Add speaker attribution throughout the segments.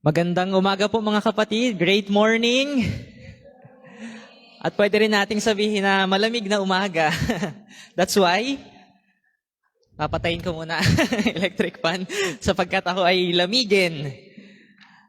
Speaker 1: Magandang umaga po mga kapatid. Great morning. At pwede rin nating sabihin na malamig na umaga. That's why, papatayin ko muna electric fan sapagkat ako ay lamigin.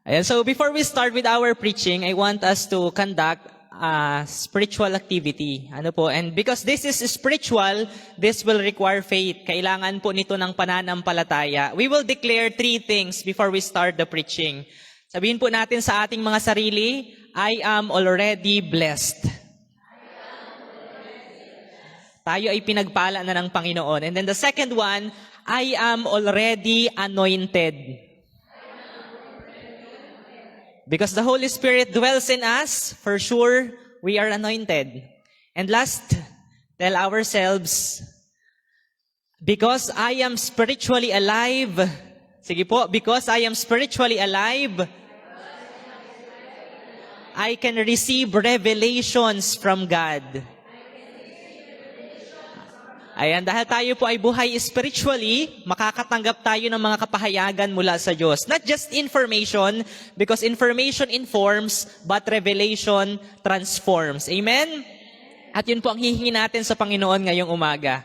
Speaker 1: Ayan, so before we start with our preaching, I want us to conduct a spiritual activity. Ano po? And because this is spiritual, this will require faith. Kailangan po nito ng pananampalataya. We will declare 3 things before we start the preaching. Sabihin po natin sa ating mga sarili, I am already blessed. Tayo ay pinagpala na ng Panginoon. And then the second one, I am already anointed. Because the Holy Spirit dwells in us, for sure, we are anointed. And last, tell ourselves, because I am spiritually alive. Sige po, because I am spiritually alive, I can receive revelations from God. Ayan, dahil tayo po ay buhay spiritually, makakatanggap tayo ng mga kapahayagan mula sa Diyos. Not just information, because information informs, but revelation transforms. Amen? At yun po ang hihingi natin sa Panginoon ngayong umaga.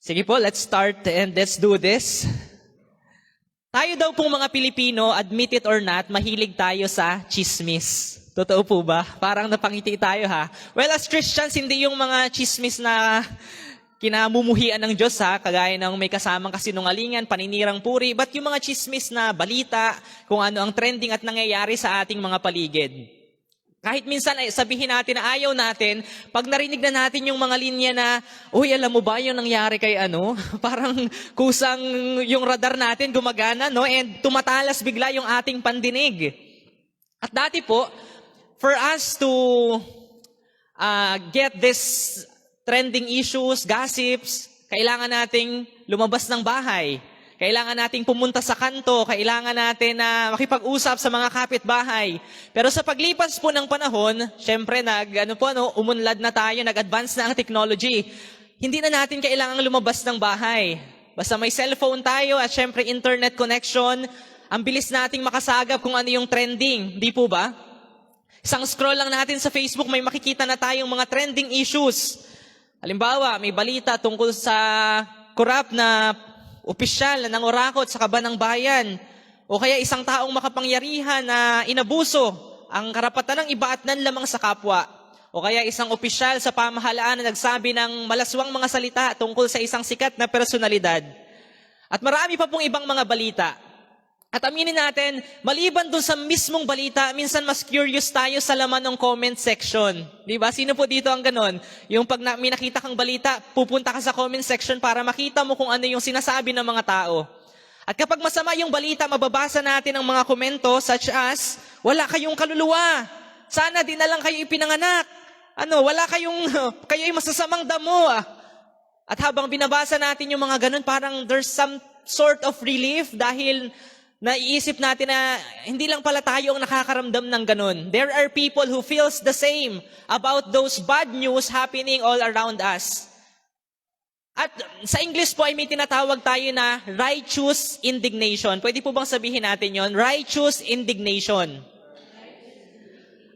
Speaker 1: Sige po, let's start and let's do this. Tayo daw pong mga Pilipino, admit it or not, mahilig tayo sa chismis. Totoo po ba? Parang napangiti tayo ha. Well, as Christians, hindi yung mga chismis na kinamumuhian ng Diyos ha, kagaya ng may kasamang kasinungalingan, paninirang puri, but yung mga chismis na balita, kung ano ang trending at nangyayari sa ating mga paligid. Kahit minsan ay sabihin natin na ayaw natin, pag narinig na natin yung mga linya na, uy, alam mo ba yung nangyari kay ano? Parang kusang yung radar natin gumagana, no? And tumatalas bigla yung ating pandinig. At dati po, for us to get this trending issues, gossips, kailangan nating lumabas ng bahay. Kailangan nating pumunta sa kanto, kailangan natin na makipag-usap sa mga kapitbahay. Pero sa paglipas po ng panahon, syempre umunlad na tayo, nag-advance na ang technology. Hindi na natin kailangang lumabas ng bahay. Basta may cellphone tayo at syempre internet connection, ang bilis nating makasagap kung ano yung trending. Di po ba? Isang scroll lang natin sa Facebook, may makikita na tayong mga trending issues. Halimbawa, may balita tungkol sa korap na opisyal na nangurakot sa kaban ng bayan. O kaya isang taong makapangyarihan na inabuso ang karapatan ng iba at nanlamang sa kapwa. O kaya isang opisyal sa pamahalaan na nagsabi ng malaswang mga salita tungkol sa isang sikat na personalidad. At marami pa pong ibang mga balita. At aminin natin, maliban dun sa mismong balita, minsan mas curious tayo sa laman ng comment section. Di ba? Sino po dito ang ganon? Yung pag may nakita kang balita, pupunta ka sa comment section para makita mo kung ano yung sinasabi ng mga tao. At kapag masama yung balita, mababasa natin ang mga komento such as, wala kayong kaluluwa. Sana di na lang kayo ipinanganak. Kayo ay masasamang damo. At habang binabasa natin yung mga ganon, parang there's some sort of relief dahil naiisip natin na hindi lang pala tayo ang nakakaramdam ng ganun. There are people who feels the same about those bad news happening all around us. At sa English po ay may tinatawag tayo na righteous indignation. Pwede po bang sabihin natin yon? Righteous indignation.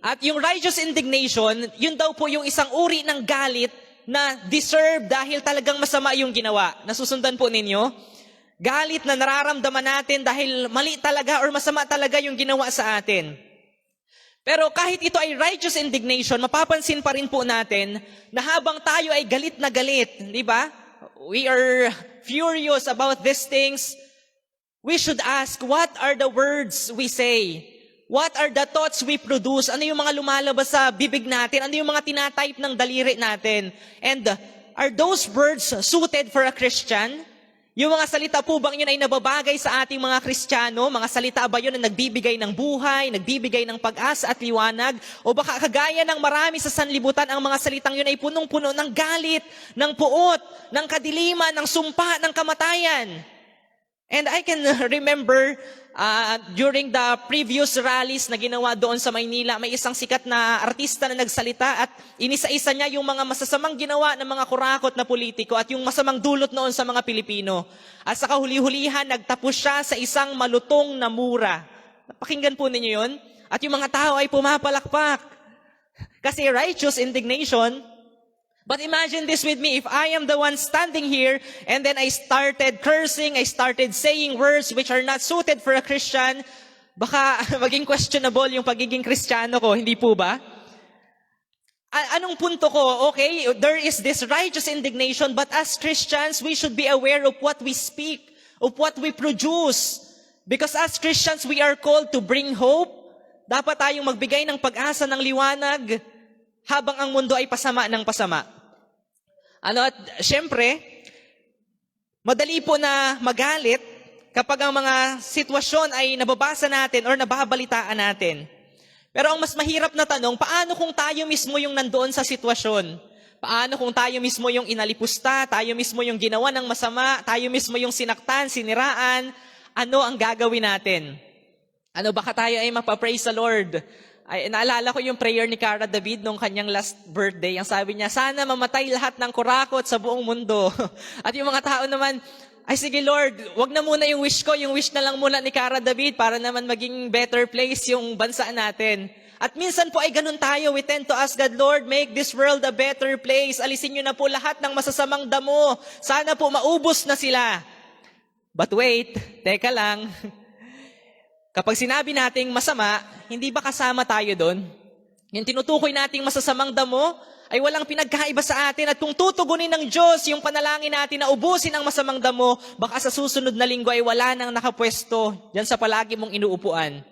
Speaker 1: At yung righteous indignation, yun daw po yung isang uri ng galit na deserve dahil talagang masama yung ginawa. Nasusundan po ninyo? Galit na nararamdaman natin dahil mali talaga or masama talaga yung ginawa sa atin. Pero kahit ito ay righteous indignation, mapapansin pa rin po natin na habang tayo ay galit na galit, di ba? We are furious about these things. We should ask, what are the words we say? What are the thoughts we produce? Ano yung mga lumalabas sa bibig natin? Ano yung mga tinatype ng daliri natin? And are those words suited for a Christian? Yung mga salita po bang yun ay nababagay sa ating mga Kristiyano? Mga salita ba yun na nagbibigay ng buhay, nagbibigay ng pag-asa at liwanag? O baka kagaya ng marami sa sanlibutan, ang mga salitang yun ay punong-puno ng galit, ng puot, ng kadiliman, ng sumpa, ng kamatayan? And I can remember during the previous rallies na ginawa doon sa Maynila, may isang sikat na artista na nagsalita at inisa-isa niya yung mga masasamang ginawa ng mga kurakot na politiko at yung masamang dulot noon sa mga Pilipino. At sa kahuli-hulihan, nagtapos siya sa isang malutong na mura. Napakinggan po ninyo yun? At yung mga tao ay pumapalakpak. Kasi righteous indignation. But imagine this with me, if I am the one standing here and then I started cursing, I started saying words which are not suited for a Christian, baka maging questionable yung pagiging Kristiyano ko, hindi po ba? Anong punto ko? Okay, there is this righteous indignation, but as Christians, we should be aware of what we speak, of what we produce. Because as Christians, we are called to bring hope. Dapat tayong magbigay ng pag-asa ng liwanag habang ang mundo ay pasama ng pasama. At syempre, madali po na magalit kapag ang mga sitwasyon ay nababasa natin or nababalitaan natin. Pero ang mas mahirap na tanong, paano kung tayo mismo yung nandoon sa sitwasyon? Paano kung tayo mismo yung inalipusta, tayo mismo yung ginawa ng masama, tayo mismo yung sinaktan, siniraan, ano ang gagawin natin? Baka tayo ay mapapraise sa Lord. Ay, naalala ko yung prayer ni Cara David nung kanyang last birthday. Ang sabi niya, sana mamatay lahat ng kurakot sa buong mundo. At yung mga tao naman, ay sige Lord, wag na muna yung wish ko, yung wish na lang muna ni Cara David para naman maging better place yung bansa natin. At minsan po ay ganun tayo, we tend to ask God, Lord, make this world a better place. Alisin niyo na po lahat ng masasamang damo. Sana po maubos na sila. But wait, teka lang. Kapag sinabi nating masama, hindi ba kasama tayo doon? Yung tinutukoy nating masasamang damo ay walang pinagkaiba sa atin. At kung tutugunin ng Diyos yung panalangin natin na ubusin ang masamang damo, baka sa susunod na linggo ay wala nang nakapwesto dyan sa palagi mong inuupuan.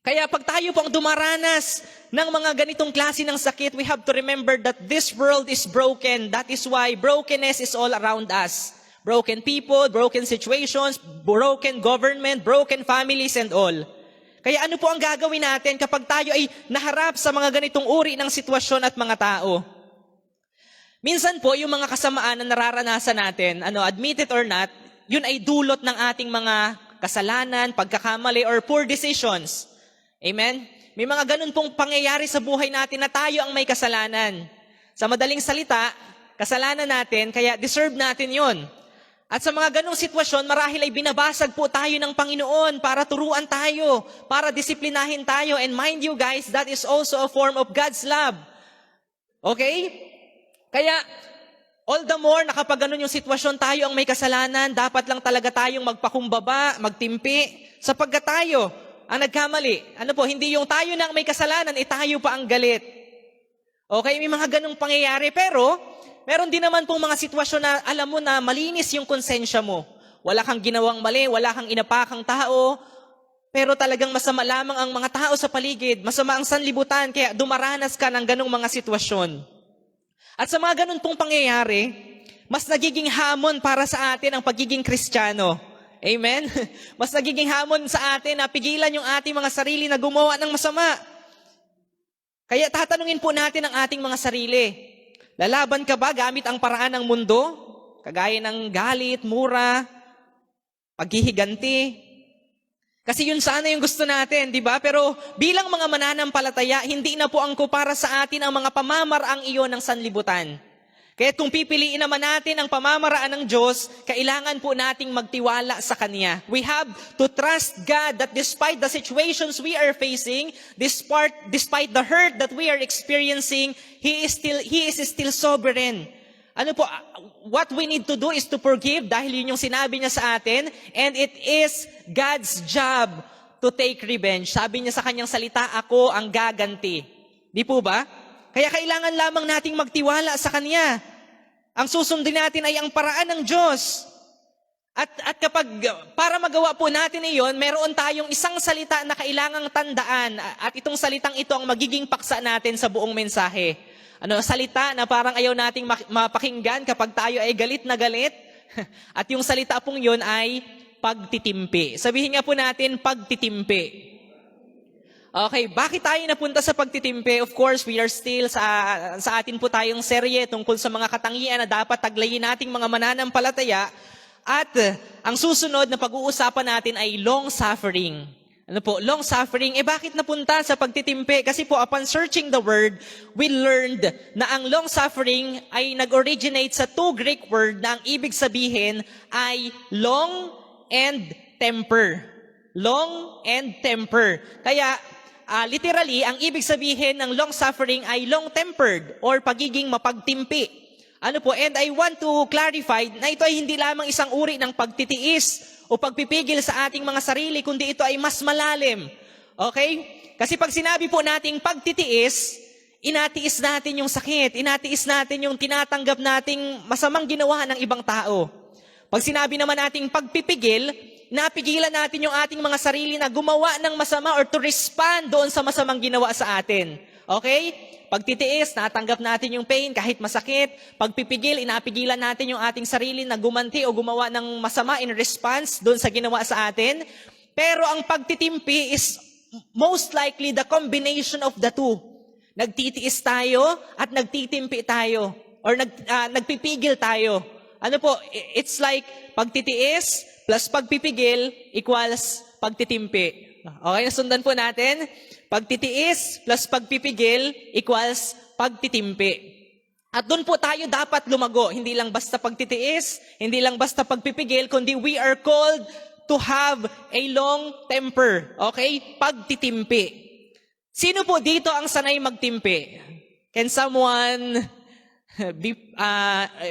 Speaker 1: Kaya pag tayo pong dumaranas ng mga ganitong klase ng sakit, we have to remember that this world is broken. That is why brokenness is all around us. Broken people, broken situations, broken government, broken families and all. Kaya ano po ang gagawin natin kapag tayo ay naharap sa mga ganitong uri ng sitwasyon at mga tao? Minsan po, yung mga kasamaan na nararanasan natin, admit it or not, yun ay dulot ng ating mga kasalanan, pagkakamali, or poor decisions. Amen? May mga ganun pong pangyayari sa buhay natin na tayo ang may kasalanan. Sa madaling salita, kasalanan natin, kaya deserve natin yun. At sa mga ganong sitwasyon, marahil ay binabasag po tayo ng Panginoon para turuan tayo, para disiplinahin tayo. And mind you guys, that is also a form of God's love. Okay? Kaya, all the more na kapag ganun yung sitwasyon, tayo ang may kasalanan, dapat lang talaga tayong magpakumbaba, magtimpi, sapagkat tayo ang nagkamali. Hindi yung tayo na ang may kasalanan, tayo pa ang galit. Okay, may mga ganong pangyayari, pero meron din naman pong mga sitwasyon na alam mo na malinis yung konsensya mo. Wala kang ginawang mali, wala kang inapakang tao, pero talagang masama lamang ang mga tao sa paligid, masama ang sanlibutan, kaya dumaranas ka ng ganong mga sitwasyon. At sa mga ganon pong pangyayari, mas nagiging hamon para sa atin ang pagiging Kristiyano. Amen? Mas nagiging hamon sa atin na pigilan yung ating mga sarili na gumawa ng masama. Kaya tatanungin po natin ang ating mga sarili. Lalaban ka ba gamit ang paraan ng mundo? Kagaya ng galit, mura, paghihiganti. Kasi yun sana yung gusto natin, di ba? Pero bilang mga mananampalataya, hindi na po angko para sa atin ang mga pamamaraang iyon ng sanlibutan. Kaya kung pipiliin naman natin ang pamamaraan ng Diyos, kailangan po nating magtiwala sa Kanya. We have to trust God that despite the situations we are facing, despite the hurt that we are experiencing, He is still sovereign. What we need to do is to forgive dahil yun yung sinabi niya sa atin, and it is God's job to take revenge. Sabi niya sa kanyang salita, ako ang gaganti. Di po ba? Kaya kailangan lamang nating magtiwala sa Kanya. Ang susundin natin ay ang paraan ng Diyos. At kapag, para magawa po natin iyon, meron tayong isang salita na kailangang tandaan. At itong salitang ito ang magiging paksa natin sa buong mensahe. Salita na parang ayaw nating mapakinggan kapag tayo ay galit na galit. At yung salita pong yun ay pagtitimpi. Sabihin nga po natin, pagtitimpi. Okay, bakit tayo napunta sa pagtitimpi? Of course, we are still sa atin po tayong serye tungkol sa mga katangian na dapat taglayin nating mga mananampalataya. At ang susunod na pag-uusapan natin ay long-suffering. Long-suffering. Bakit napunta sa pagtitimpi? Kasi po, upon searching the word, we learned na ang long-suffering ay nag-originate sa two Greek word na ang ibig sabihin ay long and temper. long and temper. Kaya, literally, ang ibig sabihin ng long-suffering ay long-tempered or pagiging mapagtimpi. Ano po? And I want to clarify na ito ay hindi lamang isang uri ng pagtitiis o pagpipigil sa ating mga sarili, kundi ito ay mas malalim. Okay? Kasi pag sinabi po nating pagtitiis, inatiis natin yung sakit, inatiis natin yung tinatanggap nating masamang ginawa ng ibang tao. Pag sinabi naman nating pagpipigil, napigilan natin yung ating mga sarili na gumawa ng masama or to respond doon sa masamang ginawa sa atin. Okay? Pagtitiis, natanggap natin yung pain kahit masakit. Pagpipigil, inapigilan natin yung ating sarili na gumanti o gumawa ng masama in response doon sa ginawa sa atin. Pero ang pagtitimpi is most likely the combination of the two. Nagtitiis tayo at nagtitimpi tayo or nagpipigil tayo. Ano po? It's like pagtitiis plus pagpipigil equals pagtitimpi. Okay, nasundan po natin. Pagtitiis plus pagpipigil equals pagtitimpi. At doon po tayo dapat lumago. Hindi lang basta pagtitiis, hindi lang basta pagpipigil, kundi we are called to have a long temper. Okay? Pagtitimpi. Sino po dito ang sanay magtimpi? Can someone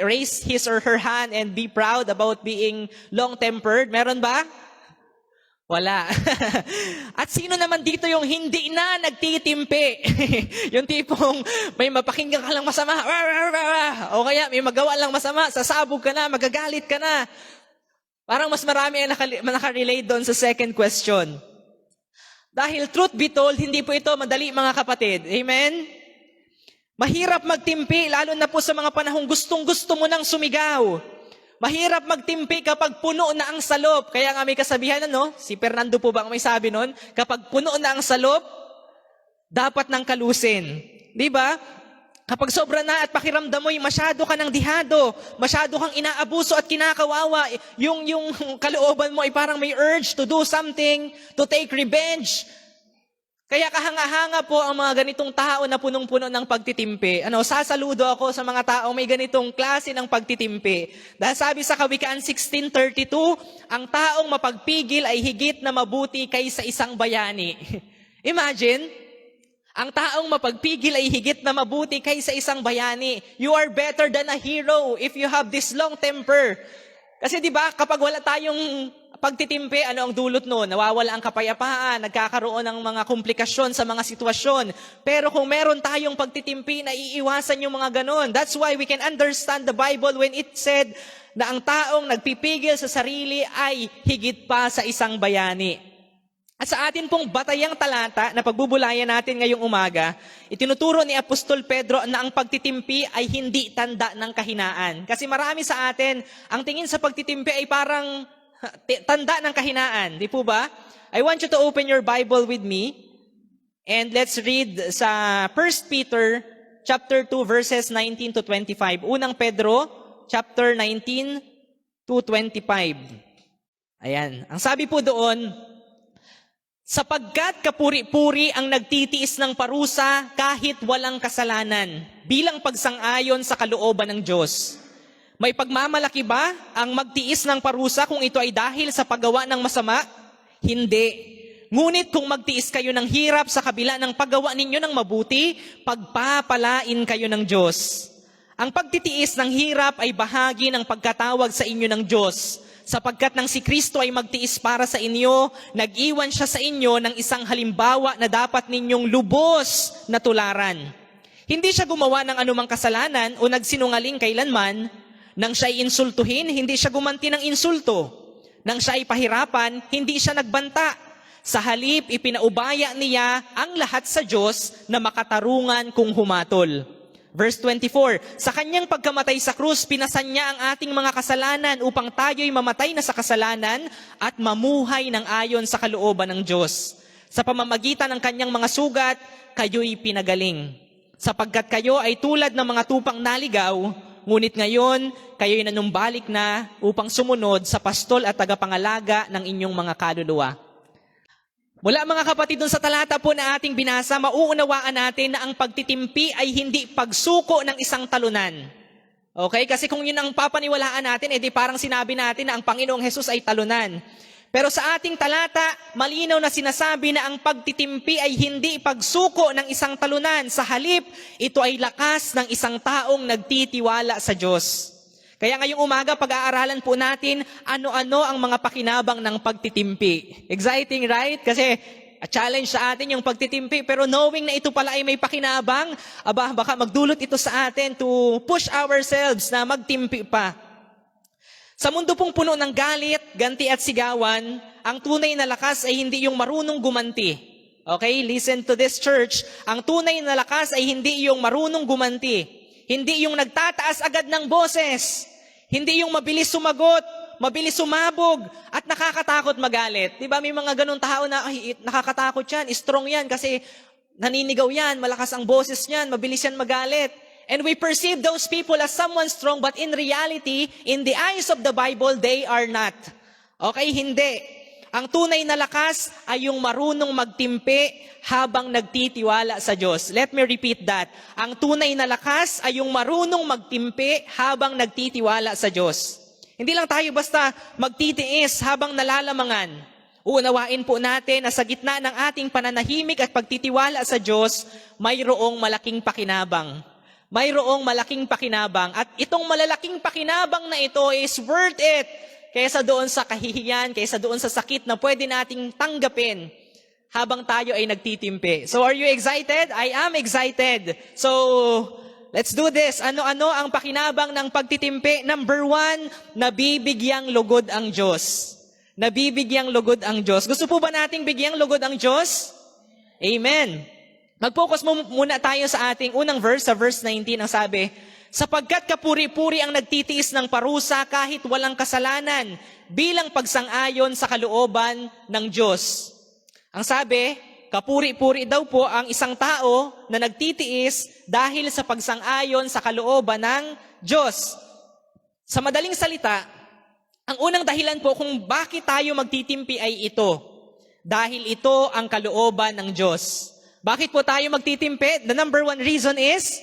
Speaker 1: raise his or her hand and be proud about being long-tempered? Meron ba? Wala. At sino naman dito yung hindi na nagtitimpi? Yung tipong may mapakinggan ka lang masama, o kaya may magawa lang masama, sasabog ka na, magagalit ka na. Parang mas marami ang nakarelate doon sa second question. Dahil truth be told, hindi po ito madali mga kapatid. Amen? Mahirap magtimpi, lalo na po sa mga panahong gustong-gusto mo nang sumigaw. Mahirap magtimpi kapag puno na ang salop. Kaya nga may kasabihan, si Fernando po ba ang may sabi nun? Kapag puno na ang salop, dapat nang kalusin. Di ba? Kapag sobra na at pakiramdam mo, masyado ka ng dihado, masyado kang inaabuso at kinakawawa, yung kalooban mo ay parang may urge to do something, to take revenge. Kaya kahanga-hanga po ang mga ganitong tao na punong-puno ng pagtitimpi. Sasaludo ako sa mga tao may ganitong klase ng pagtitimpi. Dahil sabi sa Kawikaan 16:32, ang taong mapagpigil ay higit na mabuti kaysa isang bayani. Imagine, ang taong mapagpigil ay higit na mabuti kaysa isang bayani. You are better than a hero if you have this long temper. Kasi di ba, kapag wala tayong pagtitimpi, ano ang dulot noon? Nawawala ang kapayapaan, nagkakaroon ng mga komplikasyon sa mga sitwasyon. Pero kung meron tayong pagtitimpi, naiiwasan yung mga ganon. That's why we can understand the Bible when it said na ang taong nagpipigil sa sarili ay higit pa sa isang bayani. At sa atin pong batayang talata na pagbubulayan natin ngayong umaga, itinuturo ni Apostol Pedro na ang pagtitimpi ay hindi tanda ng kahinaan. Kasi marami sa atin, ang tingin sa pagtitimpi ay parang tanda ng kahinaan. Di po ba? I want you to open your Bible with me and let's read sa 1 Peter chapter 2 verses 19 to 25. Unang Pedro chapter 19 to 25. Ayan. Ang sabi po doon, sapagkat kapuri-puri ang nagtitiis ng parusa kahit walang kasalanan, bilang pagsang-ayon sa kalooban ng Diyos. May pagmamalaki ba ang magtiis ng parusa kung ito ay dahil sa paggawa ng masama? Hindi. Ngunit kung magtiis kayo ng hirap sa kabila ng paggawa ninyo ng mabuti, pagpapalain kayo ng Diyos. Ang pagtitiis ng hirap ay bahagi ng pagkatawag sa inyo ng Diyos. Sapagkat nang si Kristo ay magtiis para sa inyo, nag-iwan siya sa inyo ng isang halimbawa na dapat ninyong lubos na tularan. Hindi siya gumawa ng anumang kasalanan o nagsinungaling kailanman. Nang siya ay insultuhin, hindi siya gumanti ng insulto. Nang siya ay pahirapan, hindi siya nagbanta. Sa halip, ipinaubaya niya ang lahat sa Diyos na makatarungan kung humatol. Verse 24, sa kanyang pagkamatay sa krus, pinasan niya ang ating mga kasalanan upang tayo'y mamatay na sa kasalanan at mamuhay ng ayon sa kalooban ng Diyos. Sa pamamagitan ng kanyang mga sugat, kayo'y pinagaling. Sapagkat kayo ay tulad ng mga tupang naligaw, ngunit ngayon, kayo'y nanumbalik na upang sumunod sa pastol at tagapangalaga ng inyong mga kaluluwa. Mula mga kapatid, dun sa talata po na ating binasa, mauunawaan natin na ang pagtitimpi ay hindi pagsuko ng isang talunan. Okay? Kasi kung yun ang papaniwalaan natin, edi parang sinabi natin na ang Panginoong Jesus ay talunan. Pero sa ating talata, malinaw na sinasabi na ang pagtitimpi ay hindi pagsuko ng isang talunan. Sa halip, ito ay lakas ng isang taong nagtitiwala sa Diyos. Kaya ngayong umaga, pag-aaralan po natin ano-ano ang mga pakinabang ng pagtitimpi. Exciting, right? Kasi a challenge sa atin yung pagtitimpi, pero knowing na ito pala ay may pakinabang, baka magdulot ito sa atin to push ourselves na magtimpi pa. Sa mundo pong puno ng galit, ganti at sigawan, ang tunay na lakas ay hindi yung marunong gumanti. Okay? Listen to this, church. Ang tunay na lakas ay hindi yung marunong gumanti. Hindi yung nagtataas agad ng boses. Hindi yung mabilis sumagot, mabilis sumabog, at nakakatakot magalit. Diba? May mga ganun tao na, ay, nakakatakot yan, strong yan, kasi naninigaw yan, malakas ang boses niyan, mabilis yan magalit. And we perceive those people as someone strong, but in reality, in the eyes of the Bible, they are not. Okay, hindi. Ang tunay na lakas ay yung marunong magtimpi habang nagtitiwala sa Diyos. Let me repeat that. Ang tunay na lakas ay yung marunong magtimpi habang nagtitiwala sa Diyos. Hindi lang tayo basta magtitiis habang nalalamangan. Uunawain po natin na sa gitna ng ating pananahimik at pagtitiwala sa Diyos, mayroong malaking pakinabang. Mayroong malaking pakinabang. At itong malalaking pakinabang na ito is worth it kaysa doon sa kahihiyan, kaysa doon sa sakit na pwede nating tanggapin habang tayo ay nagtitimpi. So are you excited? I am excited. So let's do this. Ano-ano ang pakinabang ng pagtitimpi? Number 1, nabibigyang lugod ang Diyos. Nabibigyang lugod ang Diyos. Gusto po ba nating bigyang lugod ang Diyos? Amen. Mag-focus muna tayo sa ating unang verse, sa verse 19, ang sabi, sapagkat kapuri-puri ang nagtitiis ng parusa kahit walang kasalanan bilang pagsang-ayon sa kalooban ng Diyos. Ang sabi, kapuri-puri daw po ang isang tao na nagtitiis dahil sa pagsang-ayon sa kalooban ng Diyos. Sa madaling salita, ang unang dahilan po kung bakit tayo magtitimpi ay ito. Dahil ito ang kalooban ng Diyos. Bakit po tayo magtitimpi? The number 1 reason is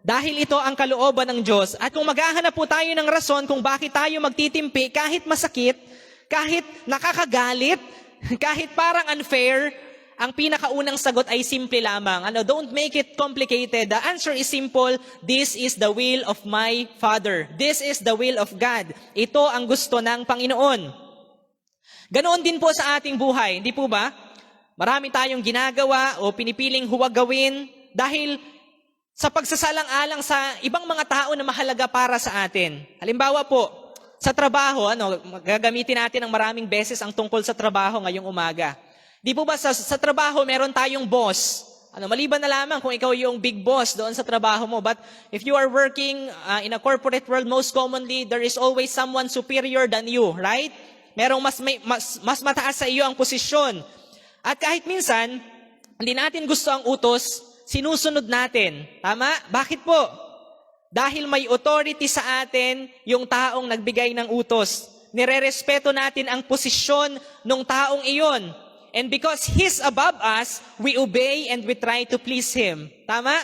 Speaker 1: dahil ito ang kalooban ng Diyos. At kung maghahanap po tayo ng rason kung bakit tayo magtitimpi, kahit masakit, kahit nakakagalit, kahit parang unfair, ang pinakaunang sagot ay simple lamang. Don't make it complicated. The answer is simple. This is the will of my Father. This is the will of God. Ito ang gusto ng Panginoon. Ganoon din po sa ating buhay, hindi po ba? Marami tayong ginagawa o pinipiling huwag gawin dahil sa pagsasalang-alang sa ibang mga tao na mahalaga para sa atin. Halimbawa po, sa trabaho, gagamitin natin ng maraming beses ang tungkol sa trabaho ngayong umaga. Di po ba sa trabaho meron tayong boss? Maliban na lamang kung ikaw yung big boss doon sa trabaho mo. But if you are working in a corporate world, most commonly, there is always someone superior than you, right? Merong mas mataas sa iyo ang posisyon. At kahit minsan, hindi natin gusto ang utos, sinusunod natin. Tama? Bakit po? Dahil may authority sa atin yung taong nagbigay ng utos. Nirerespeto natin ang posisyon ng taong iyon. And because He's above us, we obey and we try to please Him. Tama?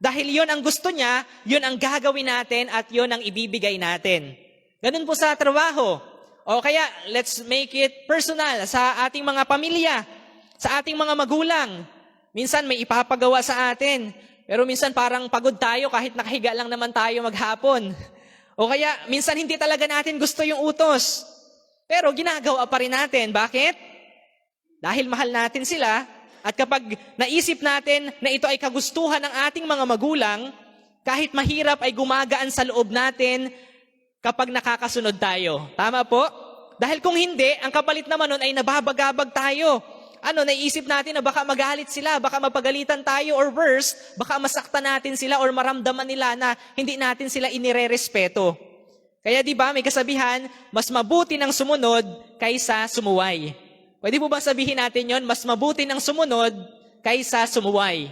Speaker 1: Dahil yon ang gusto niya, yon ang gagawin natin at yon ang ibibigay natin. Ganun po sa trabaho. O kaya, let's make it personal sa ating mga pamilya. Sa ating mga magulang, minsan may ipapagawa sa atin, pero minsan parang pagod tayo kahit nakahiga lang naman tayo maghapon. O kaya, minsan hindi talaga natin gusto yung utos, pero ginagawa pa rin natin. Bakit? Dahil mahal natin sila, at kapag naisip natin na ito ay kagustuhan ng ating mga magulang, kahit mahirap ay gumagaan sa loob natin kapag nakakasunod tayo. Tama po? Dahil kung hindi, ang kapalit naman nun ay nababagabag tayo. Naisip natin na baka magalit sila, baka mapagalitan tayo, or worse, baka masaktan natin sila or maramdaman nila na hindi natin sila inirerespeto. Kaya di ba may kasabihan, mas mabuti ng sumunod kaysa sumuway. Pwede po ba sabihin natin yon? Mas mabuti ng sumunod kaysa sumuway.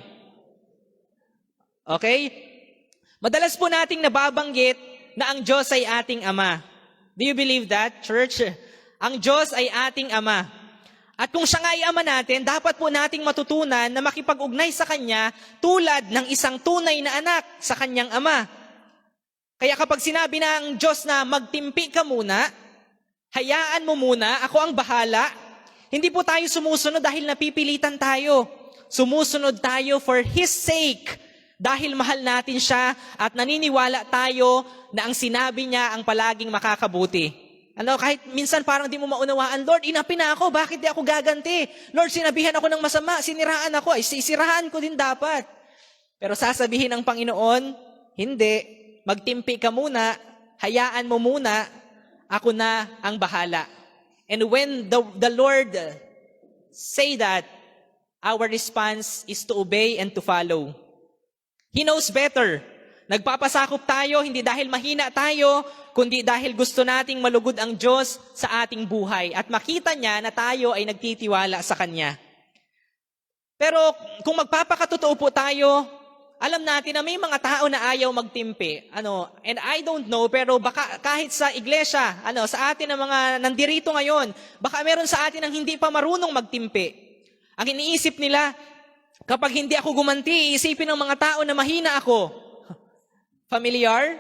Speaker 1: Okay? Madalas po nating nababanggit na ang Diyos ay ating Ama. Do you believe that, church? Ang Diyos ay ating Ama. At kung siya nga ay Ama natin, dapat po nating matutunan na makipag-ugnay sa Kanya tulad ng isang tunay na anak sa Kanyang Ama. Kaya kapag sinabi ng Diyos na magtimpi ka muna, Hayaan mo muna, ako ang bahala. Hindi po tayo sumusunod dahil napipilitan tayo. Sumusunod tayo for His sake. Dahil mahal natin siya at naniniwala tayo na ang sinabi niya ang palaging makakabuti. Kahit minsan parang di mo maunawaan, Lord, inapi na ako, bakit di ako gaganti? Lord, sinabihan ako ng masama, siniraan ako, sisirahan ko din dapat. Pero sasabihin ng Panginoon, hindi, magtimpi ka muna, hayaan mo muna, ako na ang bahala. And when the Lord say that, our response is to obey and to follow. He knows better. Nagpapasakop tayo, hindi dahil mahina tayo, kundi dahil gusto nating malugod ang Diyos sa ating buhay. At makita niya na tayo ay nagtitiwala sa Kanya. Pero kung magpapakatotoo po tayo, alam natin na may mga tao na ayaw magtimpi. And I don't know, pero baka kahit sa iglesia, sa atin na mga nandirito ngayon, baka meron sa atin ang hindi pa marunong magtimpi. Ang iniisip nila, kapag hindi ako gumanti, iisipin ng mga tao na mahina ako. Familiar?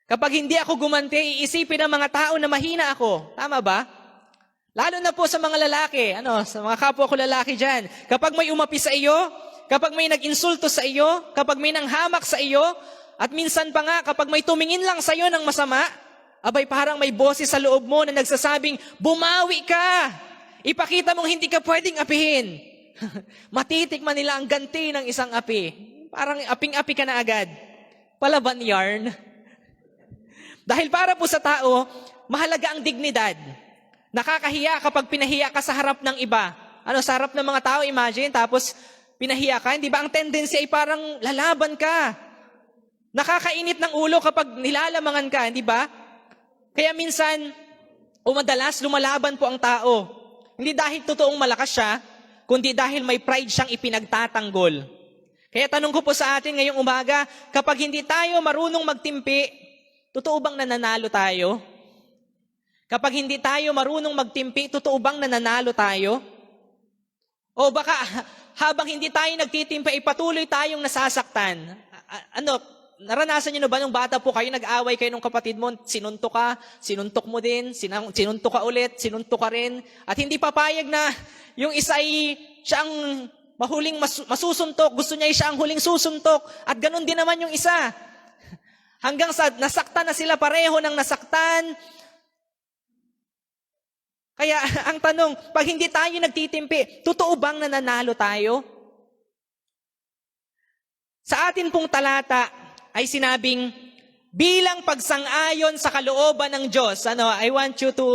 Speaker 1: Kapag hindi ako gumanti, iisipin ng mga tao na mahina ako. Tama ba? Lalo na po sa mga lalaki, sa mga kapwa ko lalaki dyan. Kapag may umapi sa iyo, kapag may nag-insulto sa iyo, kapag may nanghamak sa iyo, at minsan pa nga, kapag may tumingin lang sa iyo ng masama, abay parang may boses sa loob mo na nagsasabing, bumawi ka! Ipakita mong hindi ka pwedeng apihin. Matitikman nila ang ganti ng isang api. Parang aping-api ka na agad. Palaban yarn. Dahil para po sa tao, mahalaga ang dignidad. Nakakahiya kapag pinahiya ka sa harap ng iba. Sa harap ng mga tao, imagine, tapos pinahiya ka, hindi ba ang tendency ay parang lalaban ka. Nakakainit ng ulo kapag nilalamangan ka, hindi ba? Kaya minsan, madalas lumalaban po ang tao. Hindi dahil totoong malakas siya, kundi dahil may pride siyang ipinagtatanggol. Kaya tanong ko po sa atin ngayong umaga, kapag hindi tayo marunong magtimpi, totoo bang nananalo tayo? Kapag hindi tayo marunong magtimpi, totoo bang nananalo tayo? O baka habang hindi tayo nagtitimpi, ay patuloy tayong nasasaktan. Naranasan niyo na ba nung bata po kayo, nag-away kayo ng kapatid mo, sinuntok ka, sinuntok mo din, sinuntok ka ulit, sinuntok ka rin, at hindi papayag na yung isa ay siya ang mahuling masusuntok, gusto niya siya ang huling susuntok, at ganun din naman yung isa. Hanggang sa nasaktan na sila pareho ng nasaktan. Kaya ang tanong, pag hindi tayo nagtitimpi, totoo bang nananalo tayo? Sa atin pong talata ay sinabing, bilang pagsang-ayon sa kalooban ng Diyos. I want you to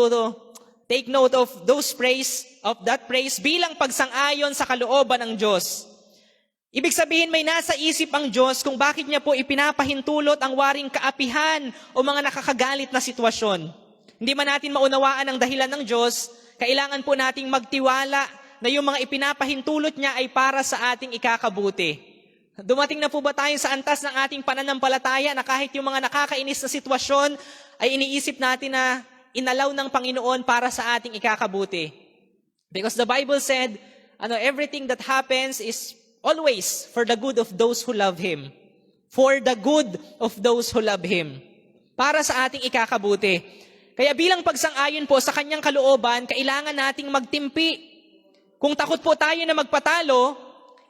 Speaker 1: take note of that praise, bilang pagsang-ayon sa kalooban ng Diyos. Ibig sabihin, may nasa isip ang Diyos kung bakit niya po ipinapahintulot ang waring kaapihan o mga nakakagalit na sitwasyon. Hindi man natin maunawaan ang dahilan ng Diyos, kailangan po nating magtiwala na yung mga ipinapahintulot niya ay para sa ating ikakabuti. Dumating na po ba tayo sa antas ng ating pananampalataya na kahit yung mga nakakainis na sitwasyon ay iniisip natin na inalaw ng Panginoon para sa ating ikakabuti? Because the Bible said, everything that happens is always for the good of those who love Him. For the good of those who love Him. Para sa ating ikakabuti. Kaya bilang pagsang-ayon po sa Kanyang kalooban, kailangan nating magtimpi. Kung takot po tayo na magpatalo,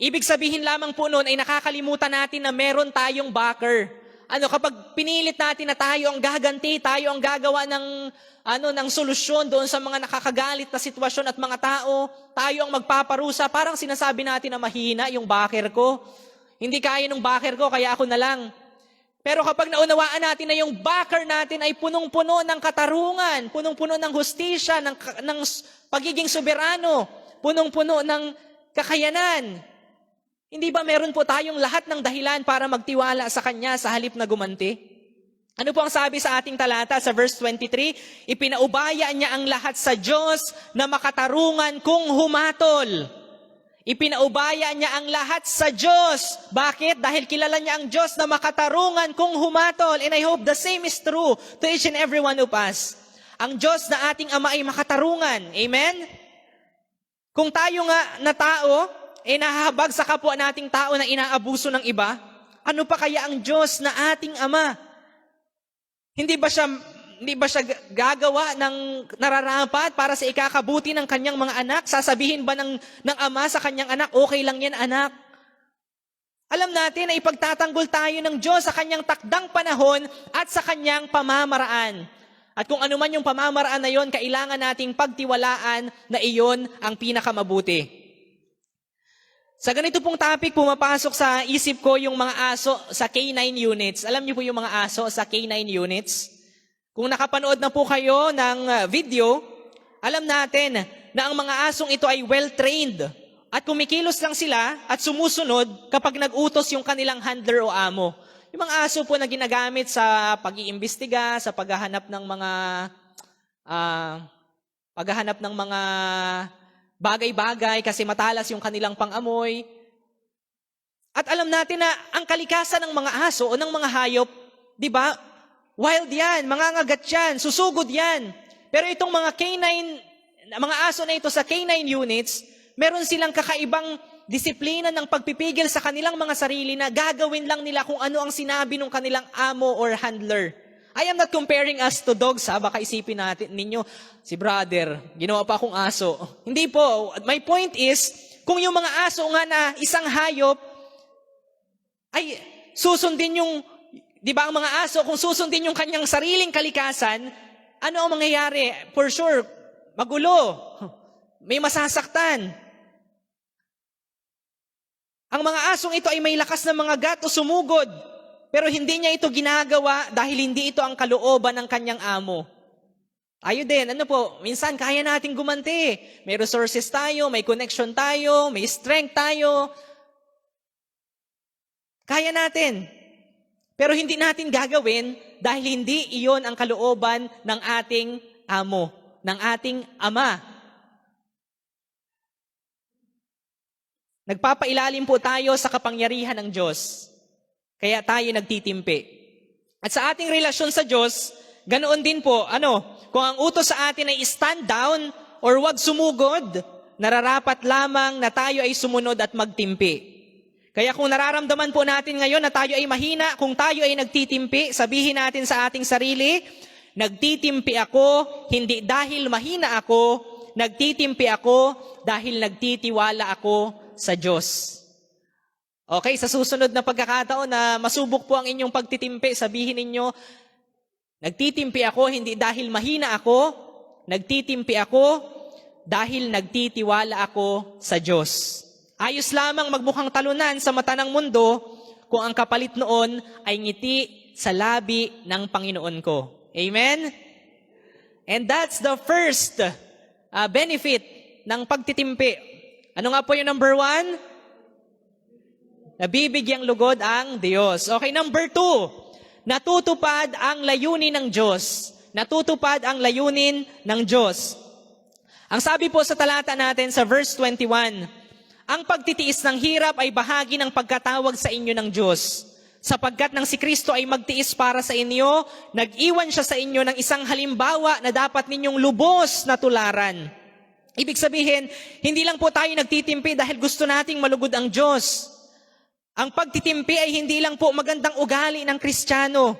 Speaker 1: ibig sabihin lamang po noon ay nakakalimutan natin na meron tayong backer. Kapag pinilit natin na tayo ang gaganti, tayo ang gagawa ng solusyon doon sa mga nakakagalit na sitwasyon at mga tao, tayo ang magpaparusa, parang sinasabi natin na mahina yung backer ko. Hindi kaya ng backer ko, kaya ako na lang. Pero kapag naunawaan natin na yung backer natin ay punong-puno ng katarungan, punong-puno ng hustisya, ng pagiging soberano, punong-puno ng kakayanan, hindi ba meron po tayong lahat ng dahilan para magtiwala sa Kanya sa halip na gumanti? Ano po ang sabi sa ating talata sa verse 23? Ipinaubaya niya ang lahat sa Diyos na makatarungan kung humatol. Ipinaubaya niya ang lahat sa Diyos. Bakit? Dahil kilala niya ang Diyos na makatarungan kung humatol. And I hope the same is true to each and every one of us. Ang Diyos na ating Ama ay makatarungan. Amen? Kung tayo nga na tao, nahahabag sa kapwa nating tao na inaabuso ng iba, ano pa kaya ang Diyos na ating Ama? Hindi ba siya Hindi ba siya gagawa ng nararapat para sa ikakabuti ng kanyang mga anak? Sasabihin ba ng ama sa kanyang anak, okay lang yan anak? Alam natin na ipagtatanggol tayo ng Diyos sa kanyang takdang panahon at sa kanyang pamamaraan. At kung ano man yung pamamaraan na yon, kailangan nating pagtiwalaan na iyon ang pinakamabuti. Sa ganito pong topic, pumapasok sa isip ko yung mga aso sa K9 units. Alam niyo po yung mga aso sa K9 units? Kung nakapanood na po kayo ng video, alam natin na ang mga asong ito ay well-trained at kumikilos lang sila at sumusunod kapag nag-utos yung kanilang handler o amo. Yung mga aso po na ginagamit sa pag-iimbestiga, sa paghahanap ng mga bagay-bagay kasi matalas yung kanilang pang-amoy. At alam natin na ang kalikasan ng mga aso o ng mga hayop, di ba? Wild yan, mangangagat yan, susugod yan. Pero itong mga mga aso na ito sa K9 units, meron silang kakaibang disiplina ng pagpipigil sa kanilang mga sarili na gagawin lang nila kung ano ang sinabi ng kanilang amo or handler. I am not comparing us to dogs, ha? Baka isipin natin ninyo, si brother, ginawa pa akong aso. Hindi po. My point is, kung yung mga aso nga na isang hayop, ay susundin yung, di ba ang mga aso, kung susundin yung kanyang sariling kalikasan, ano ang mangyayari? For sure, magulo. May masasaktan. Ang mga asong ito ay may lakas na mga gat o sumugod. Pero hindi niya ito ginagawa dahil hindi ito ang kalooban ng kanyang amo. Tayo din, minsan kaya nating gumanti. May resources tayo, may connection tayo, may strength tayo. Kaya natin. Pero hindi natin gagawin dahil hindi iyon ang kalooban ng ating amo, ng ating ama. Nagpapailalim po tayo sa kapangyarihan ng Diyos. Kaya tayo nagtitimpi. At sa ating relasyon sa Diyos, ganoon din po, kung ang utos sa atin ay stand down or wag sumugod, nararapat lamang na tayo ay sumunod at magtimpi. Kaya kung nararamdaman po natin ngayon na tayo ay mahina, kung tayo ay nagtitimpi, sabihin natin sa ating sarili, nagtitimpi ako, hindi dahil mahina ako, nagtitimpi ako dahil nagtitiwala ako sa Diyos. Okay, sa susunod na pagkakataon na masubok po ang inyong pagtitimpi, sabihin ninyo, nagtitimpi ako hindi dahil mahina ako, nagtitimpi ako dahil nagtitiwala ako sa Diyos. Ayos lamang magmukhang talunan sa mata ng mundo kung ang kapalit noon ay ngiti sa labi ng Panginoon ko. Amen? And that's the first benefit ng pagtitimpi. Ano nga po yung number 1? Nabibigyang lugod ang Diyos. Okay, number 2, natutupad ang layunin ng Diyos. Natutupad ang layunin ng Diyos. Ang sabi po sa talata natin sa verse 21, ang pagtitiis ng hirap ay bahagi ng pagkatawag sa inyo ng Diyos. Sapagkat nang si Kristo ay magtiis para sa inyo, nag-iwan siya sa inyo ng isang halimbawa na dapat ninyong lubos na tularan. Ibig sabihin, hindi lang po tayo nagtitimpi dahil gusto nating malugod ang Diyos. Ang pagtitimpi ay hindi lang po magandang ugali ng Kristiyano.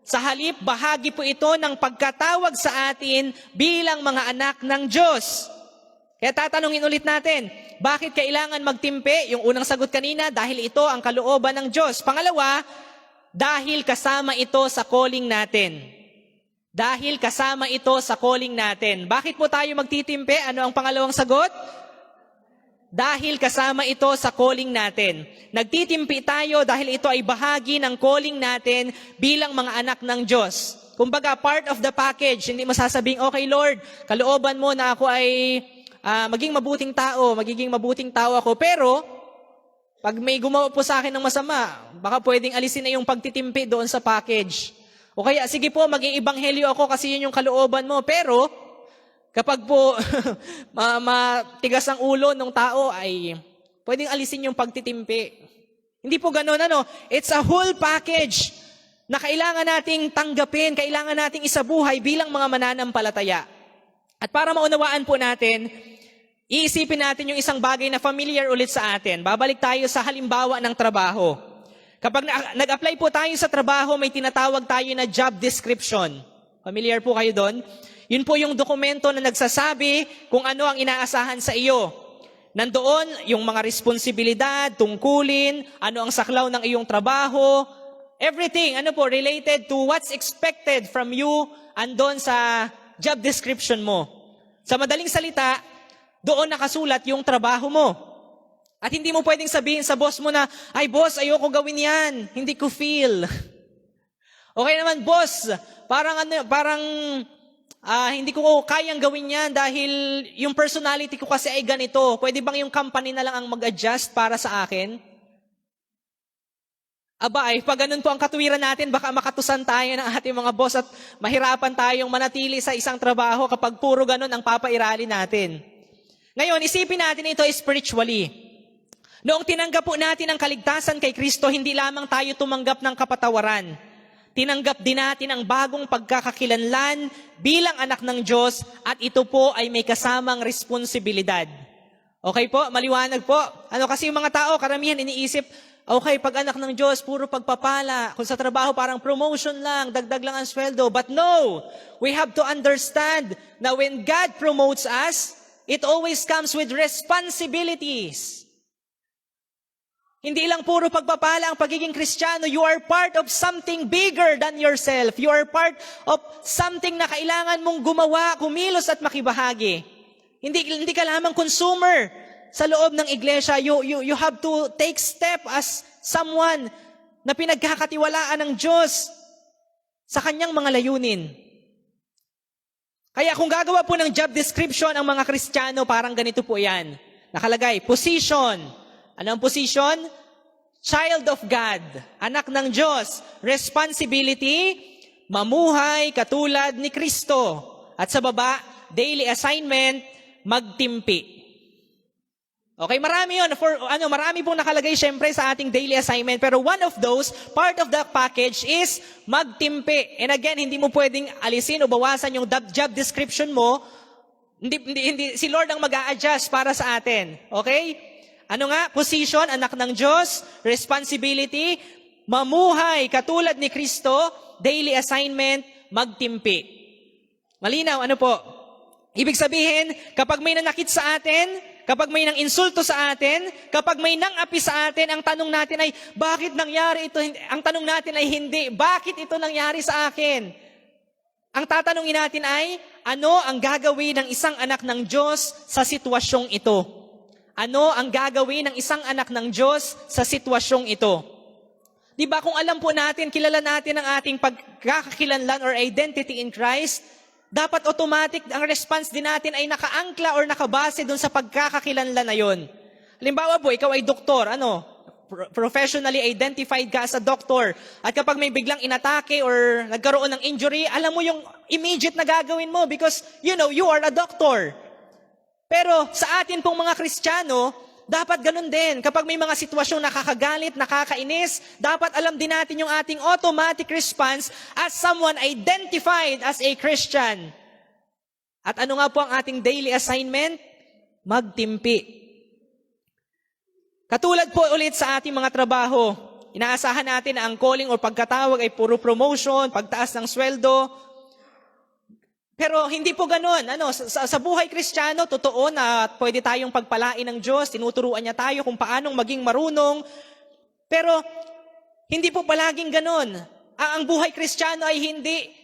Speaker 1: Sa halip, bahagi po ito ng pagkatawag sa atin bilang mga anak ng Diyos. Kaya tatanungin ulit natin, bakit kailangan magtimpi? Yung unang sagot kanina, dahil ito ang kalooban ng Diyos. Pangalawa, dahil kasama ito sa calling natin. Dahil kasama ito sa calling natin. Bakit po tayo magtitimpi? Ano ang pangalawang sagot? Dahil kasama ito sa calling natin. Nagtitimpi tayo dahil ito ay bahagi ng calling natin bilang mga anak ng Diyos. Kumbaga, part of the package. Hindi mo sasabing, okay Lord, kalooban mo na ako ay maging mabuting tao ako. Pero, pag may gumawa po sa akin ng masama, baka pwedeng alisin na yung pagtitimpi doon sa package. O kaya, sige po, maging ibanghelyo ako kasi yun yung kalooban mo. Pero, kapag po matigas ang ulo ng tao ay pwedeng alisin yung pagtitimpi. Hindi po ganun, It's a whole package na kailangan nating tanggapin, kailangan nating isabuhay bilang mga mananampalataya. At para maunawaan po natin, iisipin natin yung isang bagay na familiar ulit sa atin. Babalik tayo sa halimbawa ng trabaho. Kapag nag-apply po tayo sa trabaho, may tinatawag tayo na job description. Familiar po kayo doon? Yun po yung dokumento na nagsasabi kung ano ang inaasahan sa iyo. Nandoon yung mga responsibilidad, tungkulin, ano ang saklaw ng iyong trabaho, everything, ano po, related to what's expected from you, andon sa job description mo. Sa madaling salita, doon nakasulat yung trabaho mo. At hindi mo pwedeng sabihin sa boss mo na, ay boss, ayoko gawin yan. Hindi ko feel. Okay naman, boss, hindi ko kayang gawin yan dahil yung personality ko kasi ay ganito. Pwede bang yung company na lang ang mag-adjust para sa akin? Aba, pag ganun po ang katuwiran natin, baka makatusan tayo ng ating mga boss at mahirapan tayong manatili sa isang trabaho kapag puro ganun ang papairali natin. Ngayon, isipin natin ito spiritually. Noong tinanggap po natin ang kaligtasan kay Kristo, hindi lamang tayo tumanggap ng kapatawaran. Tinanggap din natin ang bagong pagkakakilanlan bilang anak ng Diyos at ito po ay may kasamang responsibilidad. Okay po? Maliwanag po. Kasi yung mga tao, karamihan iniisip, okay, pag anak ng Diyos, puro pagpapala. Kung sa trabaho, parang promotion lang, dagdag lang ang sweldo. But no, we have to understand na when God promotes us, it always comes with responsibilities. Hindi lang puro pagpapala ang pagiging Kristiyano. You are part of something bigger than yourself. You are part of something na kailangan mong gumawa, kumilos at makibahagi. Hindi ka lamang consumer sa loob ng iglesia. You have to take step as someone na pinagkakatiwalaan ng Diyos sa kanyang mga layunin. Kaya kung gagawa po ng job description ang mga Kristiyano, parang ganito po yan. Nakalagay, position. Ano ang position? Child of God, anak ng Diyos. Responsibility, mamuhay katulad ni Kristo. At sa baba, daily assignment, magtimpi. Okay, marami yun. Marami pong nakalagay syempre sa ating daily assignment. Pero one of those, part of the package is magtimpi. And again, hindi mo pwedeng alisin o bawasan yung job description mo. Hindi si Lord ang mag-a-adjust para sa atin. Okay? Ano nga? Position, anak ng Diyos, responsibility, mamuhay katulad ni Kristo, daily assignment, magtimpi. Malinaw, ano po? Ibig sabihin, kapag may nanakit sa atin, kapag may nang insulto sa atin, kapag may nang api sa atin, ang tanong natin ay, bakit nangyari ito? Ang tanong natin ay hindi, bakit ito nangyari sa akin? Ang tatanungin natin ay, ano ang gagawin ng isang anak ng Diyos sa sitwasyong ito? Ano ang gagawin ng isang anak ng Diyos sa sitwasyong ito? Di ba kung alam po natin, kilala natin ang ating pagkakakilanlan or identity in Christ, dapat automatic ang response din natin ay nakaangkla or nakabase dun sa pagkakakilanlan na yon. Halimbawa po, ikaw ay doktor, professionally identified ka as a doctor, at kapag may biglang inatake or nagkaroon ng injury, alam mo yung immediate na gagawin mo because you are a doctor. Pero sa atin pong mga Kristiyano, dapat ganun din. Kapag may mga sitwasyong nakakagalit, nakakainis, dapat alam din natin yung ating automatic response as someone identified as a Christian. At ano nga po ang ating daily assignment? Magtimpi. Katulad po ulit sa ating mga trabaho, inaasahan natin na ang calling o pagkatawag ay puro promotion, pagtaas ng sweldo. Pero hindi po ganun. Sa buhay Kristiyano, totoo na pwede tayong pagpalain ng Diyos, tinuturuan niya tayo kung paanong maging marunong. Pero hindi po palaging ganun. Ang buhay Kristiyano ay hindi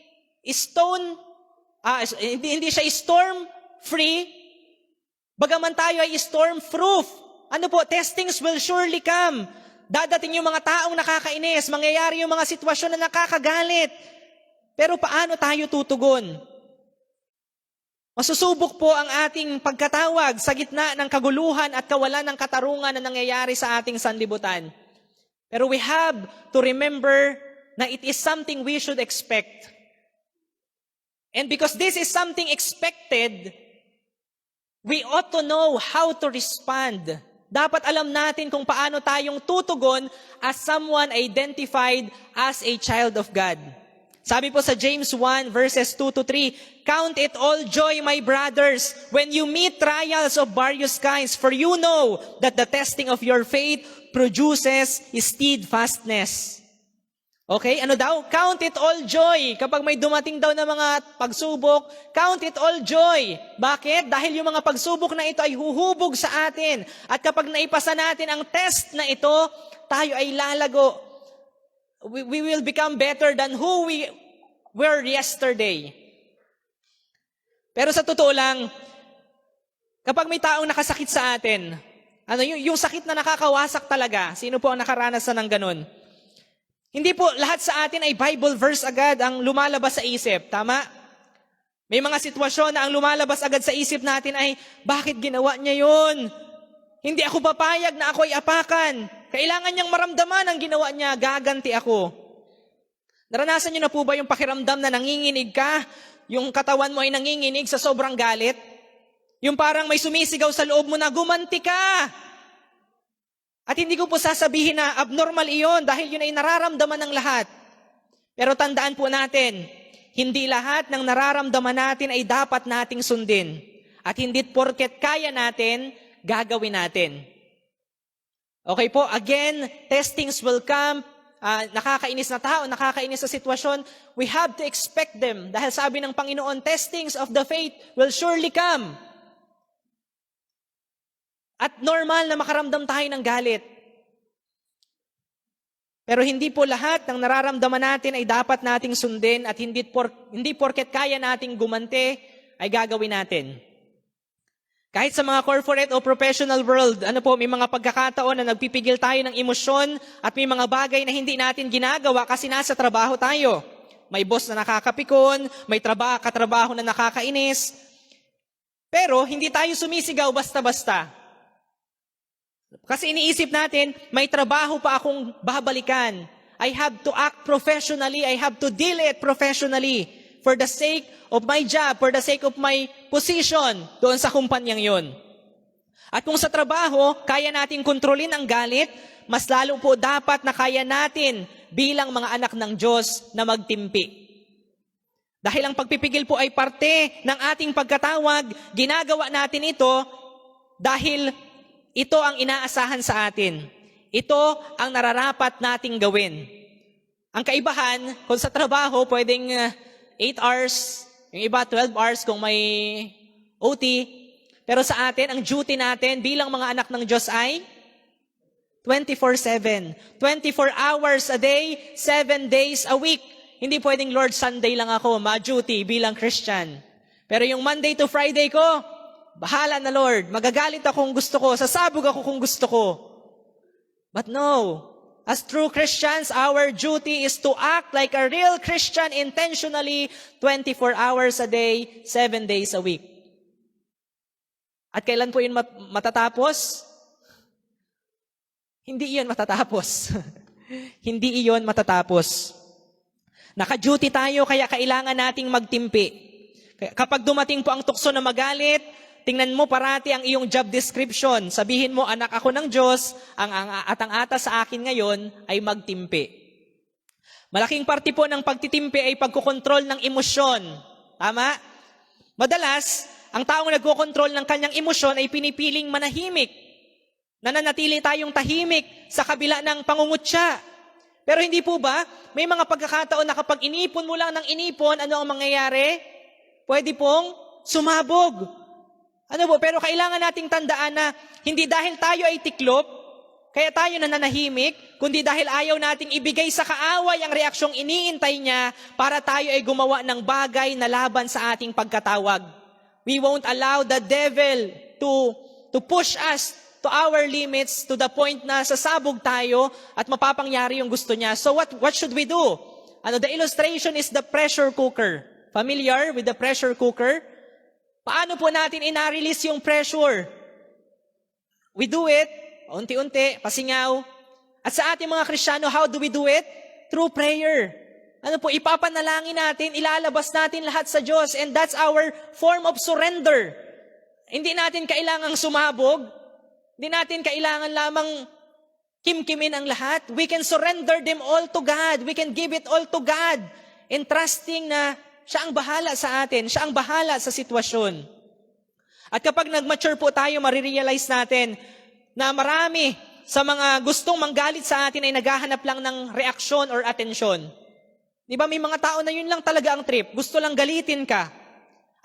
Speaker 1: siya storm-free, bagaman tayo ay storm-proof. Testings will surely come. Dadating yung mga taong nakakainis, mangyayari yung mga sitwasyon na nakakagalit. Pero paano tayo tutugon? Masusubok po ang ating pagkatawag sa gitna ng kaguluhan at kawalan ng katarungan na nangyayari sa ating sanlibutan. Pero we have to remember na it is something we should expect. And because this is something expected, we ought to know how to respond. Dapat alam natin kung paano tayong tutugon as someone identified as a child of God. Sabi po sa James 1 verses 2-3, count it all joy, my brothers, when you meet trials of various kinds, for you know that the testing of your faith produces steadfastness. Okay, ano daw? Count it all joy. Kapag may dumating daw na mga pagsubok, count it all joy. Bakit? Dahil yung mga pagsubok na ito ay huhubog sa atin. At kapag naipasa natin ang test na ito, tayo ay lalago. We will become better than who we were yesterday. Pero sa totoo lang, kapag may taong nakasakit sa atin, yung sakit na nakakawasak talaga, sino po ang nakaranas ng ganun? Hindi po lahat sa atin ay Bible verse agad ang lumalabas sa isip. Tama? May mga sitwasyon na ang lumalabas agad sa isip natin ay, bakit ginawa niya yun? Hindi ako papayag na ako ay apakan. Kailangan niyang maramdaman ang ginawa niya, gaganti ako. Naranasan niyo na po ba yung pakiramdam na nanginginig ka? Yung katawan mo ay nanginginig sa sobrang galit? Yung parang may sumisigaw sa loob mo na, gumanti ka! At hindi ko po sasabihin na abnormal iyon dahil yun ay nararamdaman ng lahat. Pero tandaan po natin, hindi lahat ng nararamdaman natin ay dapat nating sundin. At hindi porket kaya natin, gagawin natin. Okay po, again, testings will come. Nakakainis na tao, nakakainis sa sitwasyon, we have to expect them. Dahil sabi ng Panginoon, testings of the faith will surely come. At normal na makaramdam tayo ng galit. Pero hindi po lahat ng nararamdaman natin ay dapat nating sundin at hindi porket kaya nating gumante ay gagawin natin. Kahit sa mga corporate o professional world, may mga pagkakataon na nagpipigil tayo ng emosyon at may mga bagay na hindi natin ginagawa kasi nasa trabaho tayo. May boss na nakakapikon, may katrabaho na nakakainis. Pero hindi tayo sumisigaw basta-basta. Kasi iniisip natin, may trabaho pa akong babalikan. I have to act professionally. I have to deal it professionally for the sake of my job, for the sake of my position doon sa kumpanyang yon. At kung sa trabaho, kaya natin kontrolin ang galit, mas lalo po dapat na kaya natin bilang mga anak ng Diyos na magtimpi. Dahil ang pagpipigil po ay parte ng ating pagkatawag, ginagawa natin ito dahil ito ang inaasahan sa atin. Ito ang nararapat nating gawin. Ang kaibahan, kung sa trabaho, pwedeng 8 hours, yung iba 12 hours kung may OT. Pero sa atin, ang duty natin bilang mga anak ng Diyos ay 24/7. 24 hours a day, 7 days a week. Hindi pwedeng, Lord, Sunday lang ako, ma-duty bilang Christian. Pero yung Monday to Friday ko, bahala na, Lord. Magagalit ako kung gusto ko. Sasabog ako kung gusto ko. But no. As true Christians, our duty is to act like a real Christian intentionally 24 hours a day, 7 days a week. At kailan po yun matatapos? Hindi iyon matatapos. Hindi iyon matatapos. Naka-duty tayo, kaya kailangan nating magtimpi. Kapag dumating po ang tukso na magalit, tingnan mo parati ang iyong job description. Sabihin mo, anak ako ng Diyos, at ang atas sa akin ngayon ay magtimpi. Malaking parte po ng pagtitimpi ay pagkukontrol ng emosyon. Tama? Madalas, ang taong nagkukontrol ng kanyang emosyon ay pinipiling manahimik. Nananatili tayong tahimik sa kabila ng pangungutya. Pero hindi po ba, may mga pagkakataon na kapag inipon mo lang ng inipon, ano ang mangyayari? Pwede pong sumabog. Pero kailangan nating tandaan na hindi dahil tayo ay tiklop, kaya tayo nananahimik, kundi dahil ayaw nating ibigay sa kaaway ang reaksyong iniintay niya para tayo ay gumawa ng bagay na laban sa ating pagkatawag. We won't allow the devil to push us to our limits to the point na sasabog tayo at mapapangyari yung gusto niya. So what should we do? The illustration is the pressure cooker. Familiar with the pressure cooker? Paano po natin ina-release yung pressure? We do it, unti-unti, pasingaw. At sa ating mga Kristiyano, how do we do it? Through prayer. Ipapanalangin natin, ilalabas natin lahat sa Diyos, and that's our form of surrender. Hindi natin kailangang sumabog. Hindi natin kailangan lamang kimkimin ang lahat. We can surrender them all to God. We can give it all to God. And trusting na siya ang bahala sa atin. Siya ang bahala sa sitwasyon. At kapag nag-mature po tayo, marirealize natin na marami sa mga gustong manggalit sa atin ay naghahanap lang ng reaksyon or atensyon. Di ba may mga tao na yun lang talaga ang trip, gusto lang galitin ka.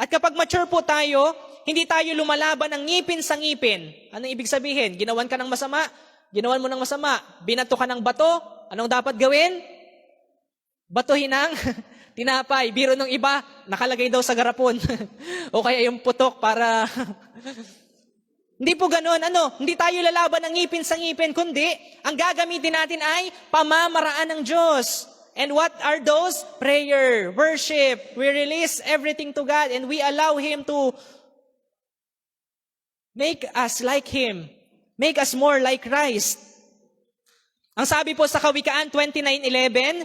Speaker 1: At kapag mature po tayo, hindi tayo lumalaban ng ngipin sa ngipin. Anong ibig sabihin? Ginawan ka ng masama, ginawan mo ng masama, binato ka ng bato, anong dapat gawin? Batuhin ng tinapay. Biro ng iba, nakalagay daw sa garapon. O kaya yung putok para... Hindi po ganun. Hindi tayo lalaban ng ngipin sa ngipin, kundi ang gagamitin natin ay pamamaraan ng Diyos. And what are those? Prayer, worship. We release everything to God and we allow Him to make us like Him. Make us more like Christ. Ang sabi po sa Kawikaan 29:11,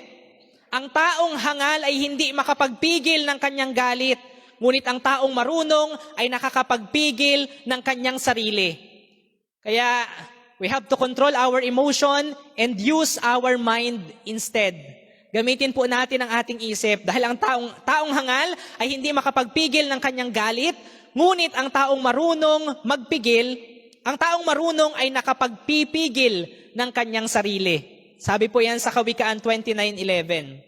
Speaker 1: ang taong hangal ay hindi makapagpigil ng kanyang galit. Ngunit ang taong marunong ay nakakapagpigil ng kanyang sarili. Kaya, we have to control our emotion and use our mind instead. Gamitin po natin ang ating isip dahil ang taong hangal ay hindi makapagpigil ng kanyang galit, ngunit ang taong marunong magpigil, ang taong marunong ay nakapagpipigil ng kanyang sarili. Sabi po yan sa Kawikaan 29:11.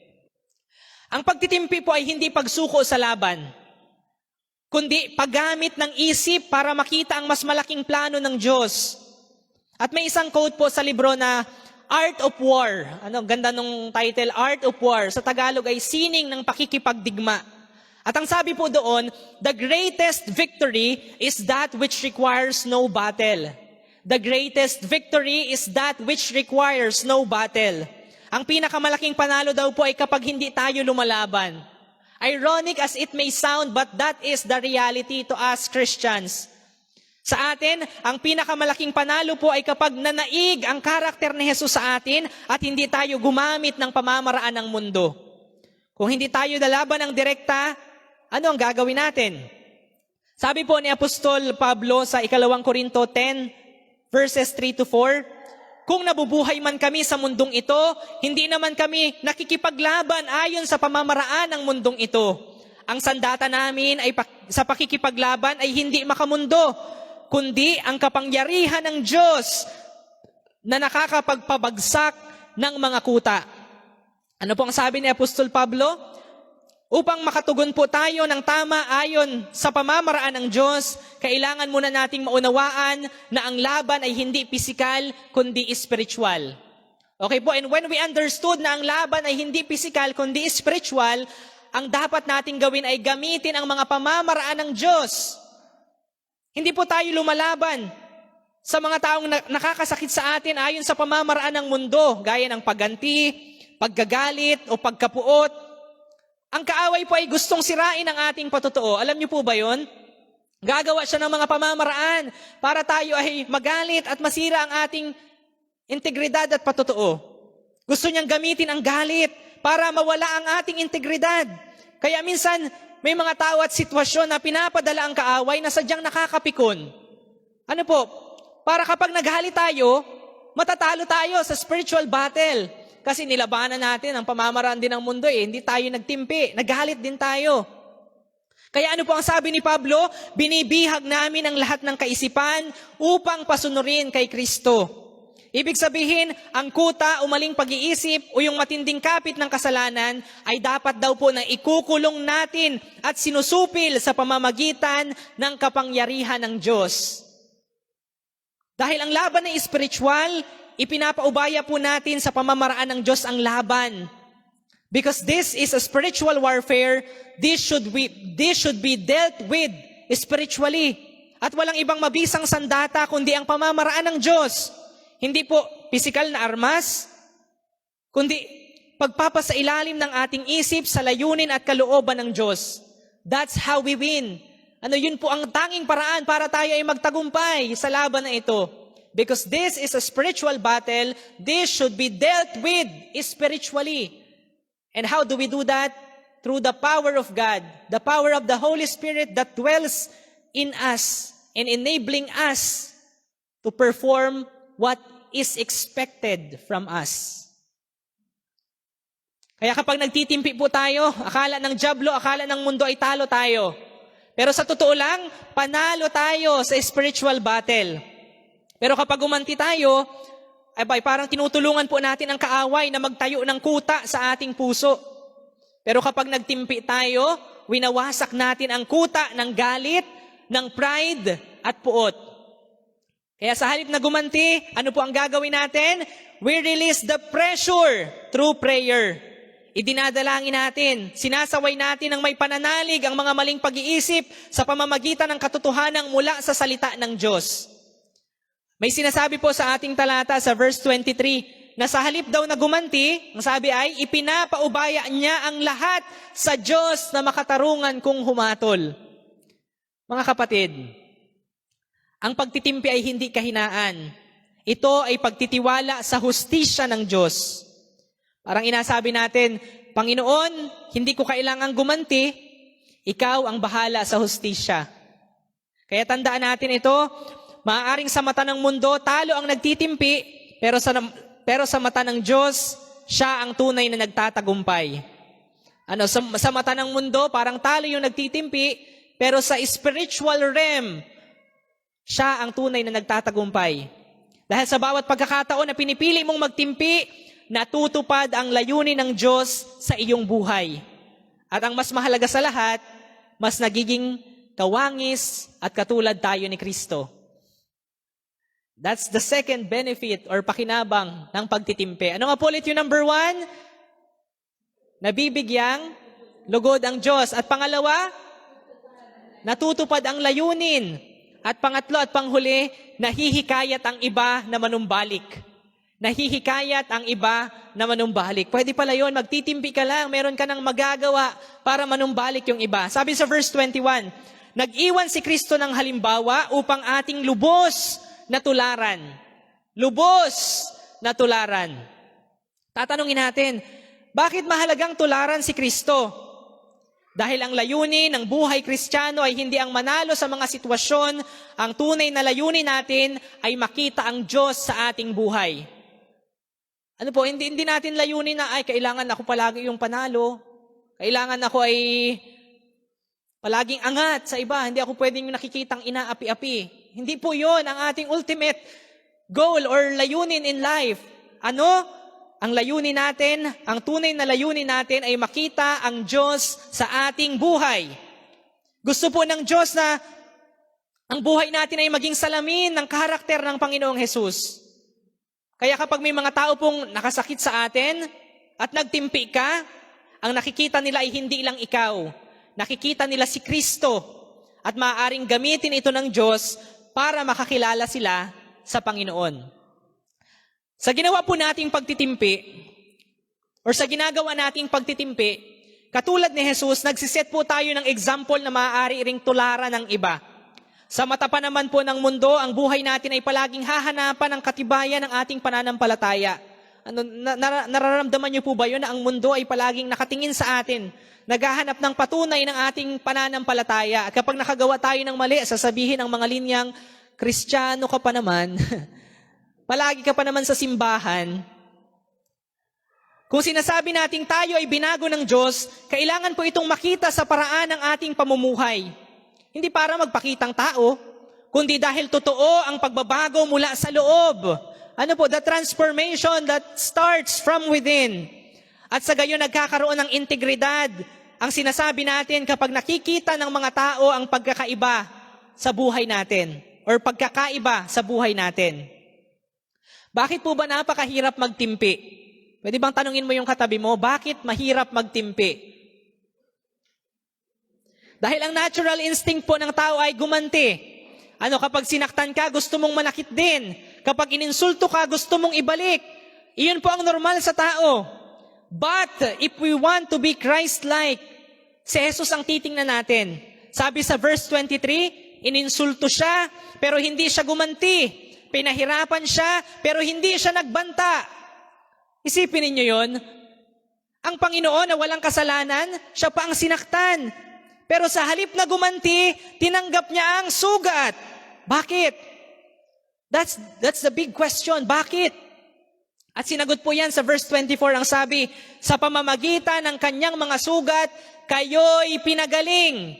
Speaker 1: Ang pagtitimpi po ay hindi pagsuko sa laban, kundi paggamit ng isip para makita ang mas malaking plano ng Diyos. At may isang quote po sa libro na Art of War. Ganda nung title, Art of War. Sa Tagalog ay Sining ng Pakikipagdigma. At ang sabi po doon, the greatest victory is that which requires no battle. The greatest victory is that which requires no battle. Ang pinakamalaking panalo daw po ay kapag hindi tayo lumalaban. Ironic as it may sound, but that is the reality to us Christians. Sa atin, ang pinakamalaking panalo po ay kapag nanaig ang karakter ni Jesus sa atin at hindi tayo gumamit ng pamamaraan ng mundo. Kung hindi tayo lalaban ng direkta, ano ang gagawin natin? Sabi po ni Apostol Pablo sa 2 Korinto 10, verses 3-4, kung nabubuhay man kami sa mundong ito, hindi naman kami nakikipaglaban ayon sa pamamaraan ng mundong ito. Ang sandata namin ay sa pakikipaglaban ay hindi makamundo, kundi ang kapangyarihan ng Diyos na nakakapagpabagsak ng mga kuta. Ano po ang sabi ni Apostol Pablo? Upang makatugon po tayo ng tama ayon sa pamamaraan ng Diyos, kailangan muna nating maunawaan na ang laban ay hindi pisikal, kundi spiritual. Okay po, and when we understood na ang laban ay hindi pisikal, kundi spiritual, ang dapat nating gawin ay gamitin ang mga pamamaraan ng Diyos. Hindi po tayo lumalaban sa mga taong nakakasakit sa atin ayon sa pamamaraan ng mundo, gaya ng pagganti, paggagalit o pagkapuot. Ang kaaway po ay gustong sirain ang ating patotoo. Alam niyo po ba yon? Gagawa siya ng mga pamamaraan para tayo ay magalit at masira ang ating integridad at patotoo. Gusto niyang gamitin ang galit para mawala ang ating integridad. Kaya minsan, may mga tao at sitwasyon na pinapadala ang kaaway na sadyang nakakapikon. Ano po? Para kapag naghalit tayo, matatalo tayo sa spiritual battle. Kasi nilabanan natin ang pamamaraan din ng mundo Hindi tayo nagtimpi, naghalit din tayo. Kaya ano po ang sabi ni Pablo? Binibihag namin ang lahat ng kaisipan upang pasunurin kay Kristo. Ibig sabihin, ang kuta o maling pag-iisip o yung matinding kapit ng kasalanan ay dapat daw po na ikukulong natin at sinusupil sa pamamagitan ng kapangyarihan ng Diyos. Dahil ang laban ay spiritual, ipinapaubaya po natin sa pamamaraan ng Diyos ang laban. Because this is a spiritual warfare, this should be dealt with spiritually. At walang ibang mabisang sandata kundi ang pamamaraan ng Diyos. Hindi po pisikal na armas, kundi pagpapasailalim ng ating isip sa layunin at kalooban ng Diyos. That's how we win. Yun po ang tanging paraan para tayo ay magtagumpay sa laban na ito. Because this is a spiritual battle, this should be dealt with spiritually. And how do we do that? Through the power of God, the power of the Holy Spirit that dwells in us and enabling us to perform what is expected from us. Kaya kapag nagtitimpi po tayo, akala ng dyablo, akala ng mundo ay talo tayo. Pero sa totoo lang, panalo tayo sa spiritual battle. Pero kapag umanti tayo, parang tinutulungan po natin ang kaaway na magtayo ng kuta sa ating puso. Pero kapag nagtimpi tayo, winawasak natin ang kuta ng galit, ng pride at puot. Kaya sa halip na gumanti, ano po ang gagawin natin? We release the pressure through prayer. Idinadalangin natin, sinasaway natin ng may pananalig ang mga maling pag-iisip sa pamamagitan ng katotohanan mula sa salita ng Diyos. May sinasabi po sa ating talata sa verse 23 na sa halip daw na gumanti, ang sabi ay, ipinapaubaya niya ang lahat sa Diyos na makatarungan kung humatol. Mga kapatid, ang pagtitimpi ay hindi kahinaan. Ito ay pagtitiwala sa hustisya ng Diyos. Parang inasabi natin, Panginoon, hindi ko kailangang gumanti, ikaw ang bahala sa hustisya. Kaya tandaan natin ito, maaaring sa mata ng mundo, talo ang nagtitimpi, pero sa mata ng Diyos, siya ang tunay na nagtatagumpay. Sa mata ng mundo, parang talo yung nagtitimpi, pero sa spiritual realm, siya ang tunay na nagtatagumpay. Dahil sa bawat pagkakataon na pinipili mong magtimpi, natutupad ang layunin ng Diyos sa iyong buhay. At ang mas mahalaga sa lahat, mas nagiging kawangis at katulad tayo ni Kristo. That's the second benefit or pakinabang ng pagtitimpi. Ano nga po ulit yung number 1? Nabibigyang lugod ang Diyos. At pangalawa, natutupad ang layunin. At pangatlo at panghuli, nahihikayat ang iba na manumbalik. Nahihikayat ang iba na manumbalik. Pwede pala yun, magtitimpi ka lang, meron ka nang magagawa para manumbalik yung iba. Sabi sa verse 21, nag-iwan si Kristo ng halimbawa upang ating lubos na tularan. Lubos na tularan. Tatanungin natin, bakit mahalagang tularan si Kristo? Dahil ang layunin ng buhay Kristiyano ay hindi ang manalo sa mga sitwasyon, ang tunay na layunin natin ay makita ang Diyos sa ating buhay. Ano po, hindi natin layunin na, kailangan ako palagi yung panalo. Kailangan ako ay palaging angat sa iba. Hindi ako pwedeng nakikitang inaapi-api. Hindi po yon ang ating ultimate goal or layunin in life. Ano? Ang layunin natin, ang tunay na layunin natin ay makita ang Diyos sa ating buhay. Gusto po ng Diyos na ang buhay natin ay maging salamin ng karakter ng Panginoong Hesus. Kaya kapag may mga tao pong nakasakit sa atin at nagtimpi ka, ang nakikita nila ay hindi lang ikaw. Nakikita nila si Kristo at maaaring gamitin ito ng Diyos para makakilala sila sa Panginoon. Sa ginawa po nating pagtitimpi, or sa ginagawa nating pagtitimpi, katulad ni Jesus, nagsiset po tayo ng example na maaari ring tularan ng iba. Sa mata pa naman po ng mundo, ang buhay natin ay palaging hahanapan ng katibayan ng ating pananampalataya. Nararamdaman niyo po ba yun na ang mundo ay palaging nakatingin sa atin, naghahanap ng patunay ng ating pananampalataya. At kapag nakagawa tayo ng mali, sasabihin ang mga linyang, Kristiyano ka pa naman, palagi ka pa naman sa simbahan. Kung sinasabi nating tayo ay binago ng Diyos, kailangan po itong makita sa paraan ng ating pamumuhay. Hindi para magpakitang tao, kundi dahil totoo ang pagbabago mula sa loob. Ano po? The transformation that starts from within. At sa gayon nagkakaroon ng integridad. Ang sinasabi natin kapag nakikita ng mga tao ang pagkakaiba sa buhay natin or pagkakaiba sa buhay natin. Bakit po ba napakahirap magtimpi? Pwede bang tanungin mo yung katabi mo, bakit mahirap magtimpi? Dahil ang natural instinct po ng tao ay gumanti. Kapag sinaktan ka, gusto mong manakit din. Kapag ininsulto ka, gusto mong ibalik. Iyon po ang normal sa tao. But if we want to be Christ-like, si Jesus ang titingnan natin. Sabi sa verse 23, ininsulto siya, pero hindi siya gumanti. Pinahirapan siya, pero hindi siya nagbanta. Isipin ninyo yon. Ang Panginoon na walang kasalanan, siya pa ang sinaktan. Pero sa halip na gumanti, tinanggap niya ang sugat. Bakit? That's the big question. Bakit? At sinagot po yan sa verse 24, ang sabi, sa pamamagitan ng kanyang mga sugat, kayo'y pinagaling.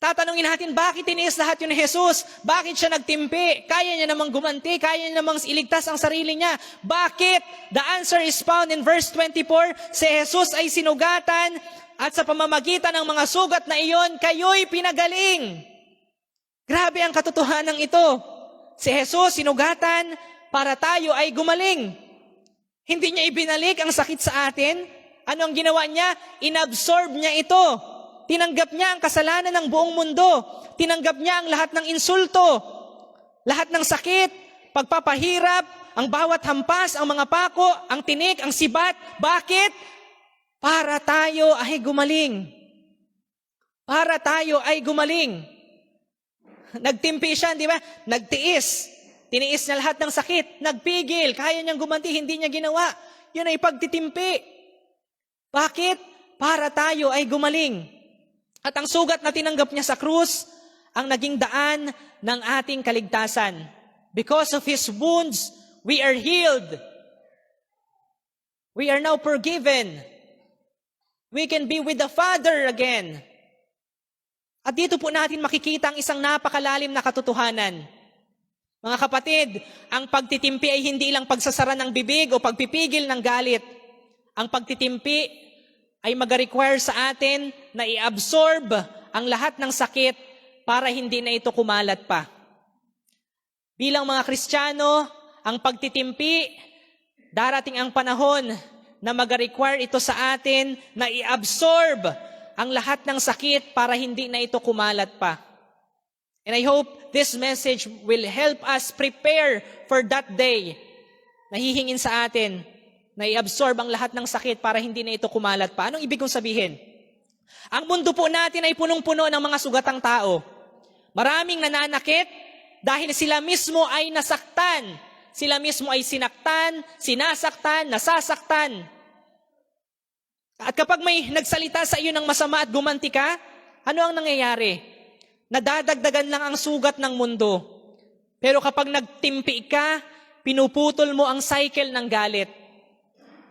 Speaker 1: Tatanungin natin, bakit tiniis lahat yun ni Jesus? Bakit siya nagtimpi? Kaya niya namang gumanti, kaya niya namang iligtas ang sarili niya. Bakit? The answer is found in verse 24. Si Jesus ay sinugatan at sa pamamagitan ng mga sugat na iyon, kayo'y pinagaling. Grabe ang katotohanan ito. Si Jesus sinugatan para tayo ay gumaling. Hindi niya ibinalik ang sakit sa atin. Ano ang ginawa niya? Inabsorb niya ito. Tinanggap niya ang kasalanan ng buong mundo. Tinanggap niya ang lahat ng insulto, lahat ng sakit, pagpapahirap, ang bawat hampas, ang mga pako, ang tinik, ang sibat. Bakit? Para tayo ay gumaling. Para tayo ay gumaling. Nagtimpi siya, di ba? Nagtiis. Tiniis niya lahat ng sakit. Nagpigil. Kaya niyang gumanti, hindi niya ginawa. Yun ay pagtitimpi. Bakit? Para tayo ay gumaling. At ang sugat na tinanggap niya sa krus, ang naging daan ng ating kaligtasan. Because of His wounds, we are healed. We are now forgiven. We can be with the Father again. At dito po natin makikita ang isang napakalalim na katotohanan. Mga kapatid, ang pagtitimpi ay hindi lang pagsasara ng bibig o pagpipigil ng galit. Ang pagtitimpi ay mag-require sa atin na i-absorb ang lahat ng sakit para hindi na ito kumalat pa. Bilang mga Kristiyano, ang pagtitimpi, darating ang panahon na mag-require ito sa atin na i-absorb ang lahat ng sakit para hindi na ito kumalat pa. And I hope this message will help us prepare for that day. Nahihingin sa atin na i-absorb ang lahat ng sakit para hindi na ito kumalat pa. Anong ibig kong sabihin? Ang mundo po natin ay punong-puno ng mga sugatang tao. Maraming nananakit dahil sila mismo ay nasaktan. Sila mismo ay sinaktan, sinasaktan, nasasaktan. At kapag may nagsalita sa iyo ng masama at gumanti ka, ano ang nangyayari? Nadadagdagan lang ang sugat ng mundo. Pero kapag nagtimpi ka, pinuputol mo ang cycle ng galit.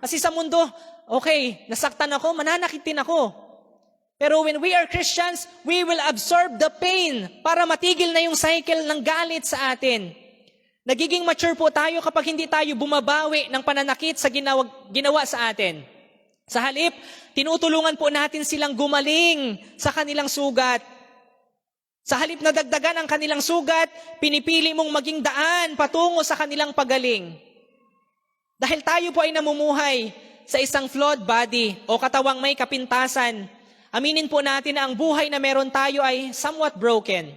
Speaker 1: Kasi sa mundo, okay, nasaktan ako, mananakit din ako. Pero when we are Christians, we will absorb the pain para matigil na yung cycle ng galit sa atin. Nagiging mature po tayo kapag hindi tayo bumabawi ng pananakit sa ginawa sa atin. Sa halip, tinutulungan po natin silang gumaling sa kanilang sugat. Sa halip na dagdagan ang kanilang sugat, pinipili mong maging daan patungo sa kanilang pagaling. Dahil tayo po ay namumuhay sa isang flawed body o katawang may kapintasan, aminin po natin na ang buhay na meron tayo ay somewhat broken.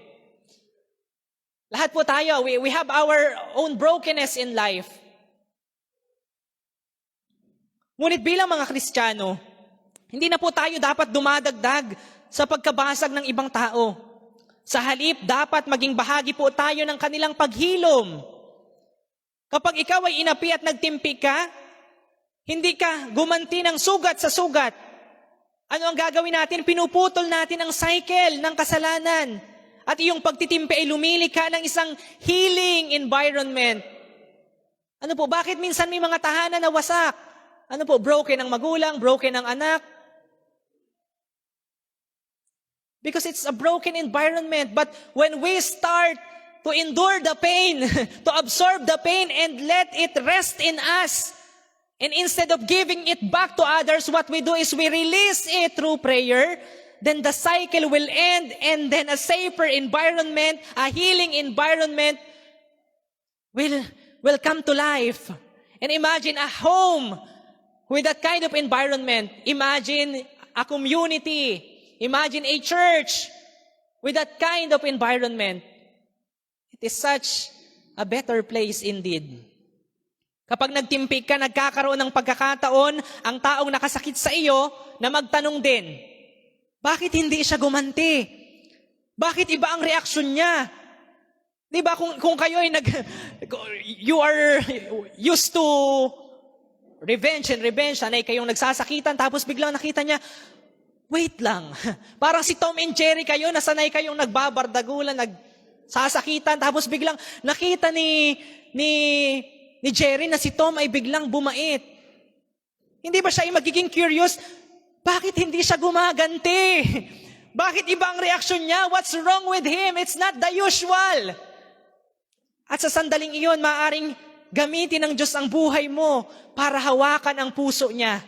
Speaker 1: Lahat po tayo, we have our own brokenness in life. Ngunit bilang mga Kristiyano, hindi na po tayo dapat dumadagdag sa pagkabasag ng ibang tao. Sa halip, dapat maging bahagi po tayo ng kanilang paghilom. Kapag ikaw ay inapi at nagtimpi ka, hindi ka gumanti ng sugat sa sugat. Ano ang gagawin natin? Pinuputol natin ang cycle ng kasalanan. At iyong pagtitimpi ay lumilika ng isang healing environment. Ano po, bakit minsan may mga tahanan na wasak? Ano po, broken ang magulang, broken ang anak? Because it's a broken environment. But when we start to endure the pain, to absorb the pain and let it rest in us, and instead of giving it back to others, what we do is we release it through prayer, then the cycle will end, and then a safer environment, a healing environment will come to life. And imagine a home with that kind of environment. Imagine a community. Imagine a church with that kind of environment. It is such a better place indeed. Kapag nagtimpi ka, nagkakaroon ng pagkakataon ang taong nakasakit sa iyo na magtanong din, bakit hindi siya gumanti? Bakit iba ang reaksyon niya? Di ba kung kayo ay you are used to revenge, sanay kayong nagsasakitan, tapos biglang nakita niya, wait lang, parang si Tom and Jerry kayo, nasanay kayong nagbabardagulan, nagsasakitan, tapos biglang nakita ni Jerry na si Tom ay biglang bumait. Hindi ba siya ay magiging curious? Bakit hindi siya gumaganti? Bakit iba ang reaksyon niya? What's wrong with him? It's not the usual. At sa sandaling iyon, maaaring gamitin ng Diyos ang buhay mo para hawakan ang puso niya.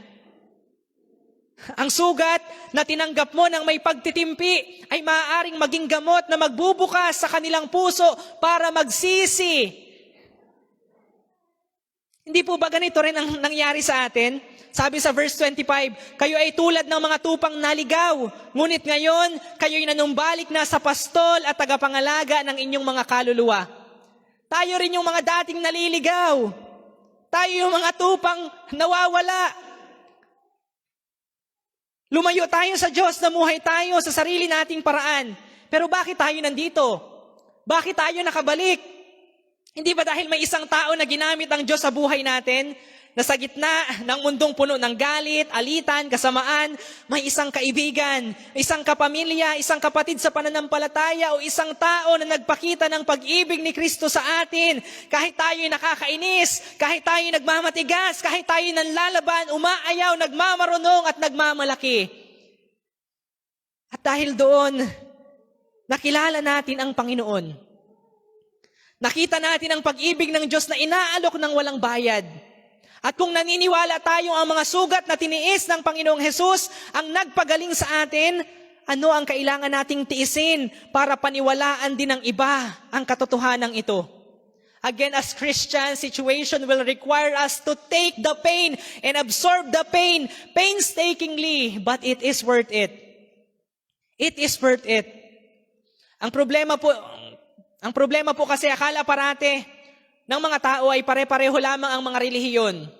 Speaker 1: Ang sugat na tinanggap mo ng may pagtitimpi ay maaaring maging gamot na magbubukas sa kanilang puso para magsisi. Hindi po ba ganito rin ang nangyari sa atin? Sabi sa verse 25, kayo ay tulad ng mga tupang naligaw, ngunit ngayon, kayo'y nanumbalik na sa pastol at tagapangalaga ng inyong mga kaluluwa. Tayo rin yung mga dating naliligaw. Tayo yung mga tupang nawawala. Lumayo tayo sa Diyos, namuhay tayo sa sarili nating paraan. Pero bakit tayo nandito? Bakit tayo nakabalik? Hindi ba dahil may isang tao na ginamit ang Diyos sa buhay natin, na sa gitna ng mundong puno ng galit, alitan, kasamaan, may isang kaibigan, isang kapamilya, isang kapatid sa pananampalataya o isang tao na nagpakita ng pag-ibig ni Kristo sa atin. Kahit tayo'y nakakainis, kahit tayo'y nagmamatigas, kahit tayo'y nanlalaban, umaayaw, nagmamarunong at nagmamalaki. At dahil doon, nakilala natin ang Panginoon. Nakita natin ang pag-ibig ng Diyos na inaalok ng walang bayad. At kung naniniwala tayo ang mga sugat na tiniis ng Panginoong Hesus ang nagpagaling sa atin, ano ang kailangan nating tiisin para paniwalaan din ng iba ang katotohanan ito? Again, as Christians, situation will require us to take the pain and absorb the pain painstakingly, but it is worth it. It is worth it. Ang problema po kasi akala parate ng mga tao ay pare-pareho lamang ang mga relihiyon.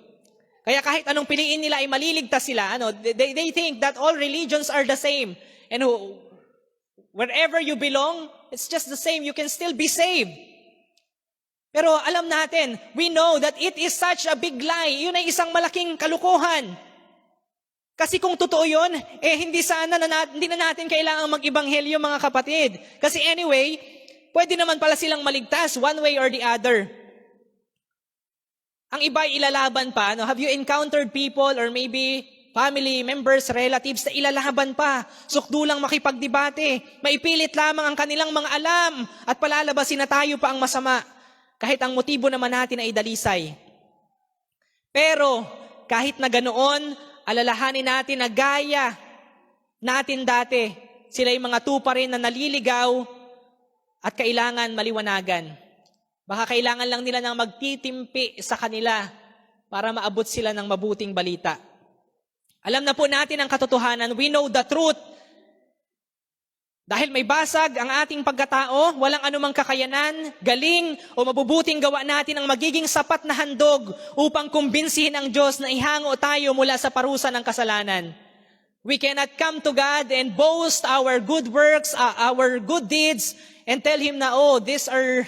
Speaker 1: Kaya kahit anong piliin nila ay maliligtas sila. They think that all religions are the same. And wherever you belong, it's just the same. You can still be saved. Pero alam natin, we know that it is such a big lie. Yun ay isang malaking kalukuhan. Kasi kung totoo yun, hindi na natin kailangang mag-ibanghelyo mga kapatid. Kasi anyway, pwede naman pala silang maligtas one way or the other. Ang iba ilalaban pa. Have you encountered people or maybe family members, relatives na ilalaban pa? Sukdulang makipagdebate. Maipilit lamang ang kanilang mga alam at palalabasin na tayo pa ang masama. Kahit ang motibo naman natin ay dalisay. Pero kahit na ganoon, alalahanin natin na gaya natin dati. Sila yung mga tupa rin na naliligaw at kailangan maliwanagan. Baka kailangan lang nila ng magtitimpi sa kanila para maabot sila ng mabuting balita. Alam na po natin ang katotohanan. We know the truth. Dahil may basag ang ating pagkatao, walang anumang kakayanan, galing o mabubuting gawa natin ang magiging sapat na handog upang kumbinsihin ang Diyos na ihango tayo mula sa parusa ng kasalanan. We cannot come to God and boast our good works, our good deeds, and tell Him na, these are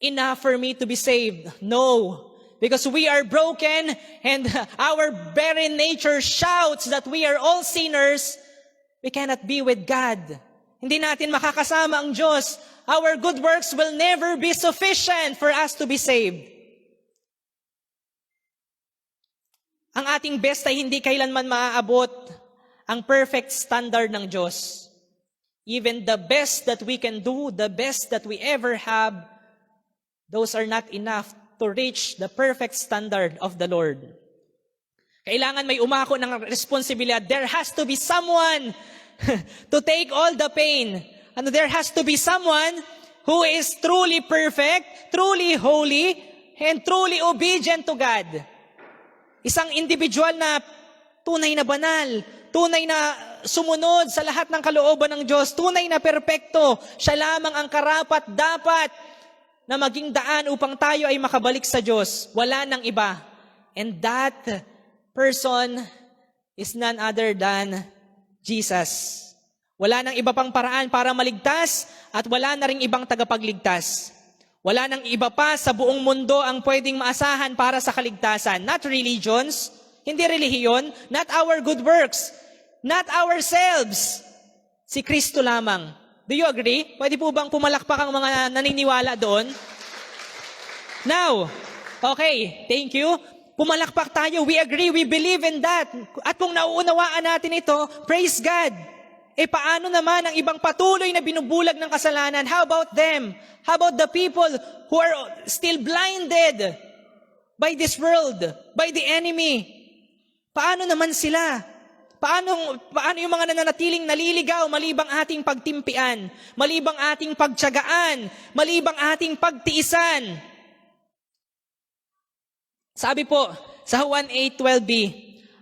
Speaker 1: enough for me to be saved. No. Because we are broken and our very nature shouts that we are all sinners, we cannot be with God. Hindi natin makakasama ang Diyos. Our good works will never be sufficient for us to be saved. Ang ating best ay hindi kailanman maaabot ang perfect standard ng Diyos. Even the best that we can do, the best that we ever have, those are not enough to reach the perfect standard of the Lord. Kailangan may umako ng responsibilidad. There has to be someone to take all the pain. And there has to be someone who is truly perfect, truly holy, and truly obedient to God. Isang individual na tunay na banal, tunay na sumunod sa lahat ng kalooban ng Diyos, tunay na perpekto. Siya lamang ang karapat dapat na maging daan upang tayo ay makabalik sa Diyos. Wala nang iba. And that person is none other than Jesus. Wala nang iba pang paraan para maligtas at wala na ring ibang tagapagligtas. Wala nang iba pa sa buong mundo ang pwedeng maasahan para sa kaligtasan. Not religions, hindi relihiyon, not our good works, not ourselves. Si Kristo lamang. Do you agree? Pwede po bang pumalakpak ang mga naniniwala doon? Now, okay, thank you. Pumalakpak tayo. We agree, we believe in that. At kung nauunawaan natin ito, praise God. Paano naman ang ibang patuloy na binubulag ng kasalanan? How about them? How about the people who are still blinded by this world, by the enemy? Paano naman sila? Paano yung mga nananatiling naliligaw malibang ating pagtimpian, malibang ating pagtiyagaan, malibang ating pagtiisan? Sabi po sa Juan 8:12b,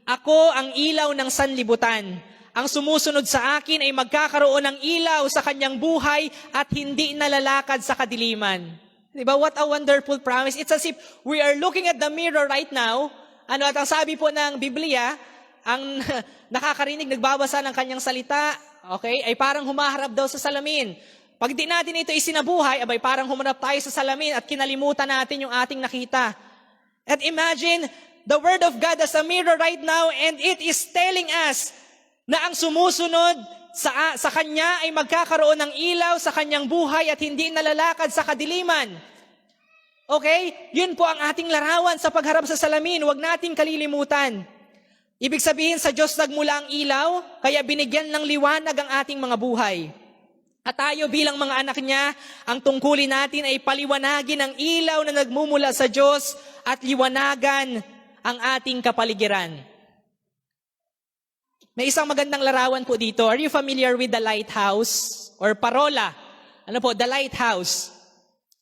Speaker 1: ako ang ilaw ng sanlibutan. Ang sumusunod sa akin ay magkakaroon ng ilaw sa kanyang buhay at hindi nalalakad sa kadiliman. Diba? What a wonderful promise. It's as if we are looking at the mirror right now. At ang sabi po ng Biblia, ang nakakarinig, nagbabasa ng kanyang salita, okay, ay parang humaharap daw sa salamin. Pag di natin ito isinabuhay, abay parang humarap tayo sa salamin at kinalimutan natin yung ating nakita. At imagine the Word of God as a mirror right now, and it is telling us na ang sumusunod sa Kanya ay magkakaroon ng ilaw sa Kanyang buhay at hindi nalalakad sa kadiliman. Okay? Yun po ang ating larawan sa pagharap sa salamin. Huwag nating kalilimutan. Ibig sabihin, sa Diyos nagmula ang ilaw, kaya binigyan ng liwanag ang ating mga buhay. At tayo bilang mga anak niya, ang tungkulin natin ay paliwanagin ang ilaw na nagmumula sa Diyos at liwanagan ang ating kapaligiran. May isang magandang larawan po dito. Are you familiar with the lighthouse? Or parola? Ano po? The lighthouse.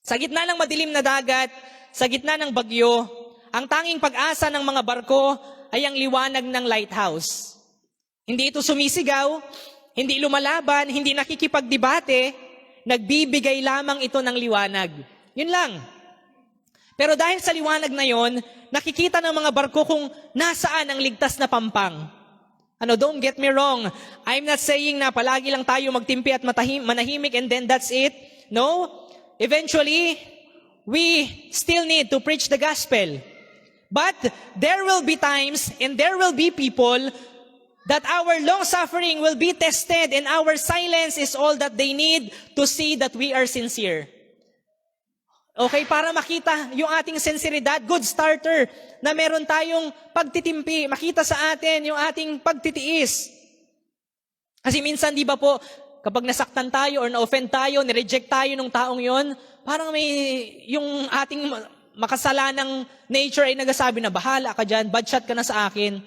Speaker 1: Sa gitna ng madilim na dagat, sa gitna ng bagyo, ang tanging pag-asa ng mga barko ay ang liwanag ng lighthouse. Hindi ito sumisigaw, hindi lumalaban, hindi nakikipagdebate, nagbibigay lamang ito ng liwanag. Yun lang. Pero dahil sa liwanag na yon, nakikita ng mga barko kung nasaan ang ligtas na pampang. Don't get me wrong. I'm not saying na palagi lang tayo magtimpi at manahimik and then that's it. No. Eventually, we still need to preach the gospel. But there will be times and there will be people that our long suffering will be tested and our silence is all that they need to see that we are sincere. Okay, para makita yung ating sinseridad, good starter, na meron tayong pagtitimpi, makita sa atin yung ating pagtitiis. Kasi minsan, di ba po, kapag nasaktan tayo or na-offend tayo, nireject tayo ng taong yon, parang may yung ating makasalanang nature ay nagsasabi na, bahala ka dyan, bad shot ka na sa akin,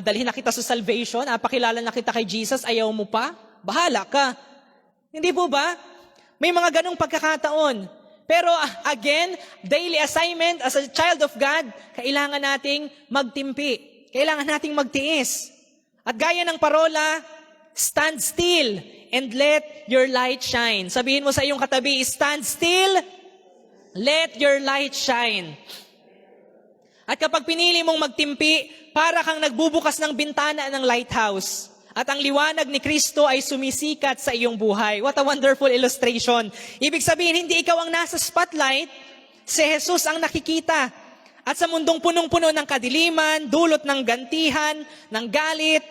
Speaker 1: dalhin na kita sa salvation, pakilala na kita kay Jesus, ayaw mo pa, bahala ka. Hindi po ba? May mga ganong pagkakataon. Pero again, daily assignment as a child of God, kailangan nating magtimpi. Kailangan nating magtiis. At gaya ng parola, stand still and let your light shine. Sabihin mo sa iyong katabi, stand still, let your light shine. At kapag pinili mong magtimpi, para kang nagbubukas ng bintana ng lighthouse. At ang liwanag ni Kristo ay sumisikat sa iyong buhay. What a wonderful illustration. Ibig sabihin, hindi ikaw ang nasa spotlight, si Jesus ang nakikita. At sa mundong punong-puno ng kadiliman, dulot ng gantihan, ng galit,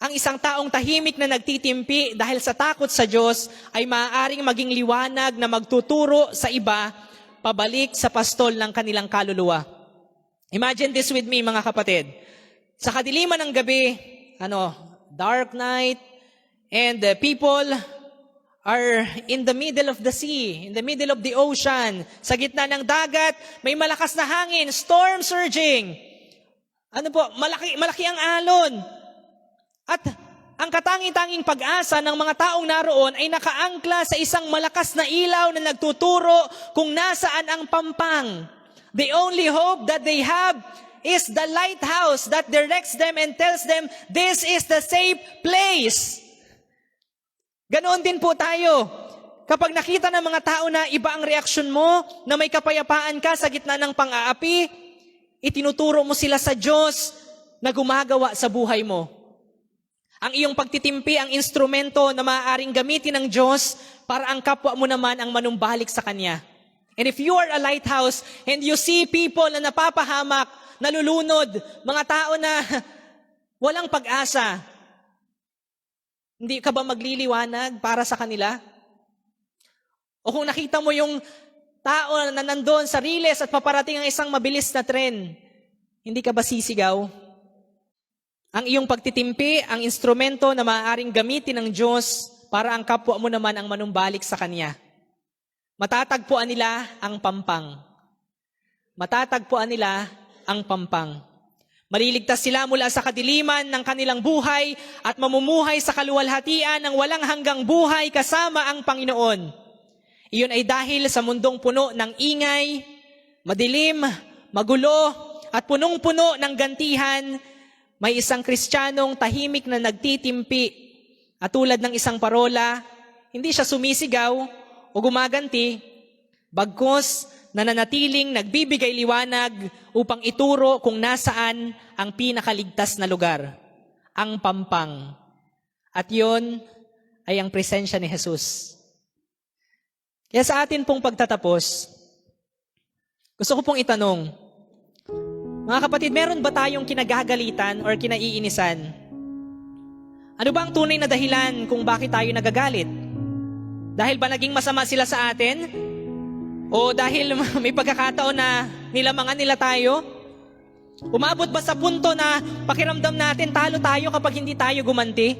Speaker 1: ang isang taong tahimik na nagtitimpi dahil sa takot sa Diyos ay maaaring maging liwanag na magtuturo sa iba pabalik sa pastol ng kanilang kaluluwa. Imagine this with me, mga kapatid. Sa kadiliman ng gabi, dark night, and people are in the middle of the sea, in the middle of the ocean. Sa gitna ng dagat, may malakas na hangin, storm surging. Malaki ang alon. At ang katangi-tanging pag-asa ng mga taong naroon ay nakaangkla sa isang malakas na ilaw na nagtuturo kung nasaan ang pampang. The only hope that they have is the lighthouse that directs them and tells them, this is the safe place. Ganoon din po tayo. Kapag nakita ng mga tao na iba ang reaksyon mo, na may kapayapaan ka sa gitna ng pang-aapi, itinuturo mo sila sa Diyos na gumagawa sa buhay mo. Ang iyong pagtitimpi, ang instrumento na maaaring gamitin ng Diyos para ang kapwa mo naman ang manumbalik sa Kanya. And if you are a lighthouse and you see people na napapahamak, nalulunod, mga tao na walang pag-asa, hindi ka ba magliliwanag para sa kanila? O kung nakita mo yung tao na nandun sa riles at paparating ang isang mabilis na tren, hindi ka ba sisigaw? ang iyong pagtitimpi, ang instrumento na maaaring gamitin ng Diyos para ang kapwa mo naman ang manumbalik sa Kanya. Matatagpuan nila ang pampang. Matatagpuan nila ang pampang. Maliligtas sila mula sa kadiliman ng kanilang buhay at mamumuhay sa kaluwalhatian ng walang hanggang buhay kasama ang Panginoon. Iyon ay dahil sa mundong puno ng ingay, madilim, magulo, at punong-puno ng gantihan, may isang Kristiyanong tahimik na nagtitimpi at tulad ng isang parola, hindi siya sumisigaw o gumaganti, bagkus nananatiling nagbibigay liwanag upang ituro kung nasaan ang pinakaligtas na lugar, ang pampang. At yon ay ang presensya ni Jesus. Kaya sa atin pong pagtatapos, gusto ko pong itanong, mga kapatid, meron ba tayong kinagagalitan or kinaiinisan? Ano ba ang tunay na dahilan kung bakit tayo nagagalit? Dahil ba naging masama sila sa atin? O dahil may pagkakataon na nilamangan nila tayo? Umabot ba sa punto na pakiramdam natin talo tayo kapag hindi tayo gumanti?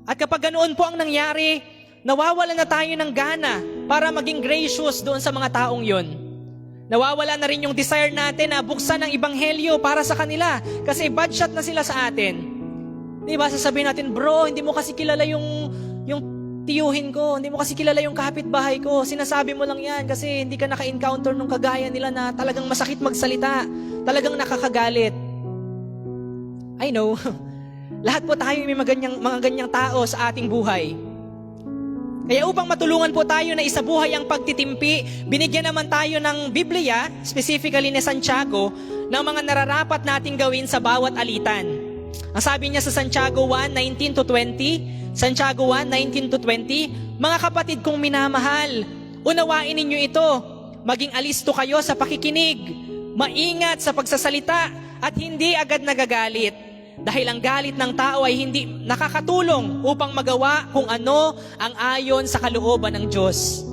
Speaker 1: At kapag ganoon po ang nangyari, nawawala na tayo ng gana para maging gracious doon sa mga taong yon. Nawawala na rin yung desire natin na buksan ang ebanghelyo para sa kanila kasi bad shot na sila sa atin. Diba, sasabihin natin, bro, hindi mo kasi kilala yung tiyuhin ko, hindi mo kasi kilala yung kapitbahay ko, sinasabi mo lang yan kasi hindi ka naka-encounter nung kagaya nila na talagang masakit magsalita, talagang nakakagalit. I know, lahat po tayo may mga ganyang tao sa ating buhay. Kaya upang matulungan po tayo na isabuhay ang pagtitimpi, binigyan naman tayo ng Biblia, specifically ni Santiago, ng mga nararapat nating gawin sa bawat alitan. Ang sabi niya sa Santiago 1:19-20, Santiago 1:19-20, mga kapatid kong minamahal, unawain ninyo ito, maging alisto kayo sa pakikinig, maingat sa pagsasalita, at hindi agad nagagalit. Dahil ang galit ng tao ay hindi nakakatulong upang magawa kung ano ang ayon sa kalooban ng Diyos.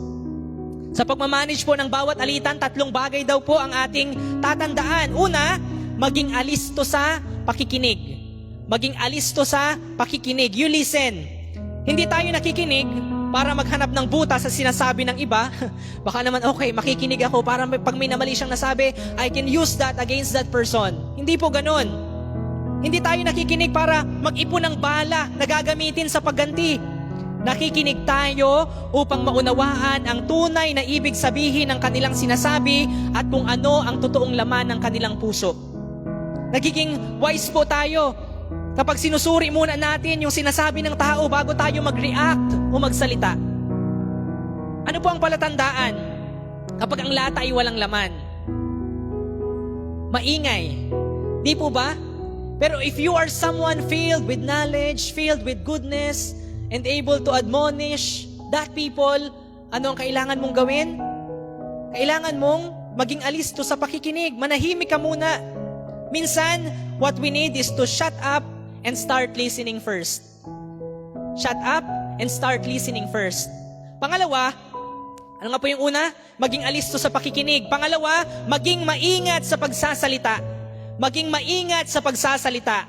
Speaker 1: Sa pagmamanage po ng bawat alitan, 3 bagay daw po ang ating tatandaan. Una, maging alisto sa pakikinig. Maging alisto sa pakikinig. You listen. Hindi tayo nakikinig para maghanap ng buta sa sinasabi ng iba. Baka naman, okay, makikinig ako para pag may namali siyang nasabi, I can use that against that person. Hindi po ganon. Hindi tayo nakikinig para mag-ipon ng bala na gagamitin sa pagganti. Nakikinig tayo upang maunawaan ang tunay na ibig sabihin ng kanilang sinasabi at kung ano ang totoong laman ng kanilang puso. Nagiging wise po tayo kapag sinusuri muna natin yung sinasabi ng tao bago tayo mag-react o magsalita. Ano po ang palatandaan kapag ang lata ay walang laman? Maingay. Di po ba? Pero if you are someone filled with knowledge, filled with goodness, and able to admonish that people, ano ang kailangan mong gawin? Kailangan mong maging alisto sa pakikinig. Manahimik ka muna. Minsan, what we need is to shut up and start listening first. Shut up and start listening first. Pangalawa, ano nga po yung una? Maging alisto sa pakikinig. Pangalawa, maging maingat sa pagsasalita. Maging maingat sa pagsasalita.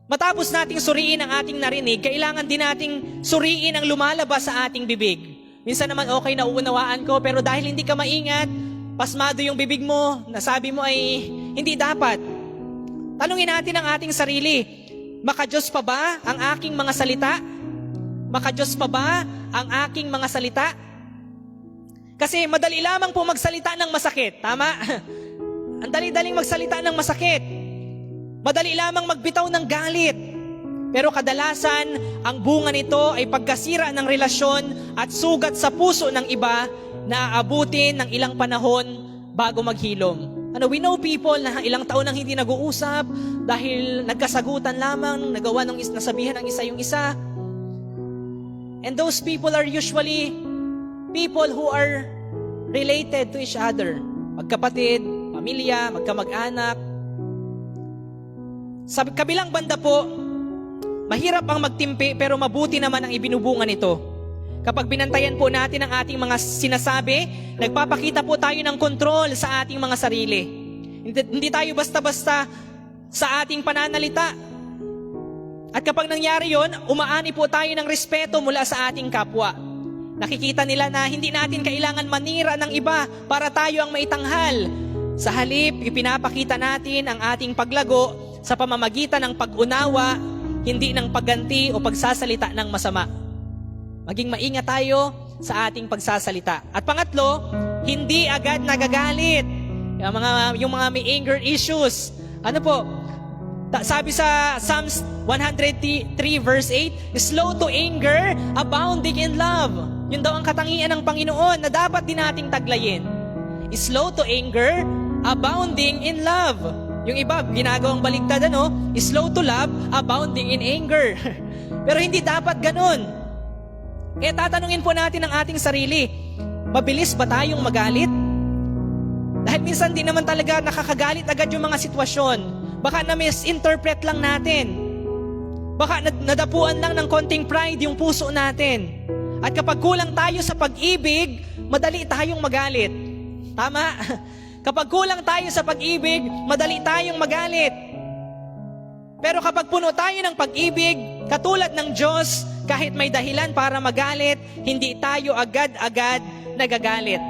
Speaker 1: Matapos nating suriin ang ating narinig, kailangan din nating suriin ang lumalabas sa ating bibig. Minsan naman okay na uunawaan ko, pero dahil hindi ka maingat, pasmado yung bibig mo, nasabi mo ay hindi dapat. Tanungin natin ang ating sarili, makadiyos pa ba ang aking mga salita? Makadiyos pa ba ang aking mga salita? Kasi madali lamang po magsalita ng masakit, tama? Ang dali-daling magsalita ng masakit. Madali lamang magbitaw ng galit. Pero kadalasan, ang bunga nito ay pagkasira ng relasyon at sugat sa puso ng iba na aabutin ng ilang panahon bago maghilom. We know people na ilang taon nang hindi nag-uusap dahil nagkasagutan lamang, nagawa ng nasabihan ng isa yung isa. And those people are usually people who are related to each other. Magkapatid, pamilya, magkamag-anak. Sa kabilang banda po, mahirap ang magtimpi pero mabuti naman ang ibinubunga nito. Kapag binantayan po natin ang ating mga sinasabi, nagpapakita po tayo ng kontrol sa ating mga sarili. Hindi tayo basta-basta sa ating pananalita. At kapag nangyari yon, umaani po tayo ng respeto mula sa ating kapwa. Nakikita nila na hindi natin kailangan manira ng iba para tayo ang maitanghal. Sa halip, ipinapakita natin ang ating paglago sa pamamagitan ng pag-unawa, hindi ng pagganti o pagsasalita ng masama. Maging maingat tayo sa ating pagsasalita. At pangatlo, hindi agad nagagalit. Yung mga may anger issues. Ano po? Sabi sa Psalms 103 verse 8, slow to anger, abounding in love. Yun daw ang katangian ng Panginoon na dapat din nating taglayin. Slow to anger, abounding in love. Yung iba, ginagawang baligtad, slow to love, abounding in anger. Pero hindi dapat ganun. Kaya tatanungin po natin ang ating sarili, mabilis ba tayong magalit? Dahil minsan di naman talaga nakakagalit agad yung mga sitwasyon. Baka na-misinterpret lang natin. Baka nadapuan lang ng konting pride yung puso natin. At kapag kulang tayo sa pag-ibig, madali tayong magalit. Tama? Kapag kulang tayo sa pag-ibig, madali tayong magalit. Pero kapag puno tayo ng pag-ibig, katulad ng Diyos, kahit may dahilan para magalit, hindi tayo agad-agad nagagalit.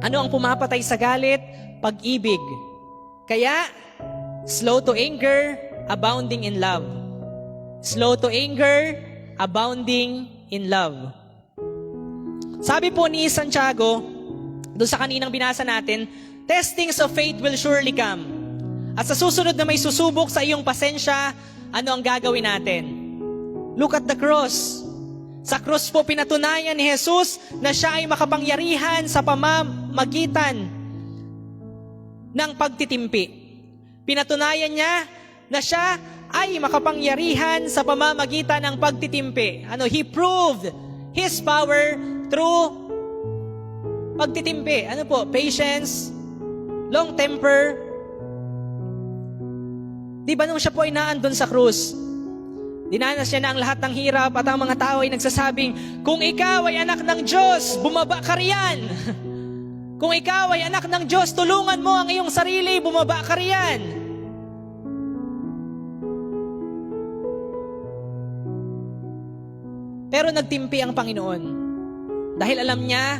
Speaker 1: Ano ang pumapatay sa galit? Pag-ibig. Kaya, slow to anger, abounding in love. Slow to anger, abounding in love. Sabi po ni Santiago, doon sa kaninang binasa natin, testings of faith will surely come. At sa susunod na may susubok sa iyong pasensya, ano ang gagawin natin? Look at the cross. Sa cross po pinatunayan ni Jesus na siya ay makapangyarihan sa pamamagitan ng pagtitimpi. Pinatunayan niya na siya ay makapangyarihan sa pamamagitan ng pagtitimpi. He proved His power through pagtitimpi. Patience, long temper. Di ba nung siya po ay naandun sa krus, dinanas niya na ang lahat ng hirap at ang mga tao ay nagsasabing, kung ikaw ay anak ng Diyos, bumaba ka riyan. Kung ikaw ay anak ng Diyos, tulungan mo ang iyong sarili, bumaba ka riyan. Pero nagtimpi ang Panginoon. Dahil alam niya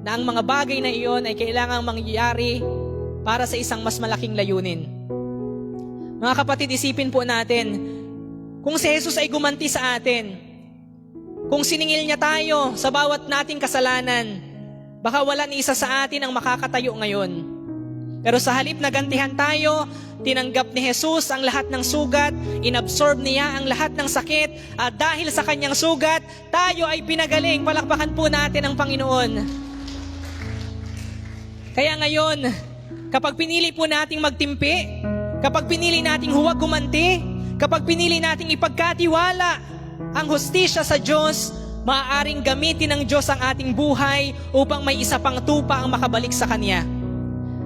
Speaker 1: na ang mga bagay na iyon ay kailangang mangyayari para sa isang mas malaking layunin. Mga kapatid, isipin po natin, kung si Jesus ay gumanti sa atin, kung siningil niya tayo sa bawat nating kasalanan, baka wala ni isa sa atin ang makakatayo ngayon. Pero sa halip na gantihan tayo, tinanggap ni Jesus ang lahat ng sugat, inabsorb niya ang lahat ng sakit, at dahil sa kanyang sugat, tayo ay pinagaling. Palakpakan po natin ang Panginoon. Kaya ngayon, kapag pinili po nating magtimpi, kapag pinili nating huwag gumanti, kapag pinili nating ipagkatiwala ang hustisya sa Diyos, maaaring gamitin ng Diyos ang ating buhay upang may isa pang tupa ang makabalik sa Kanya.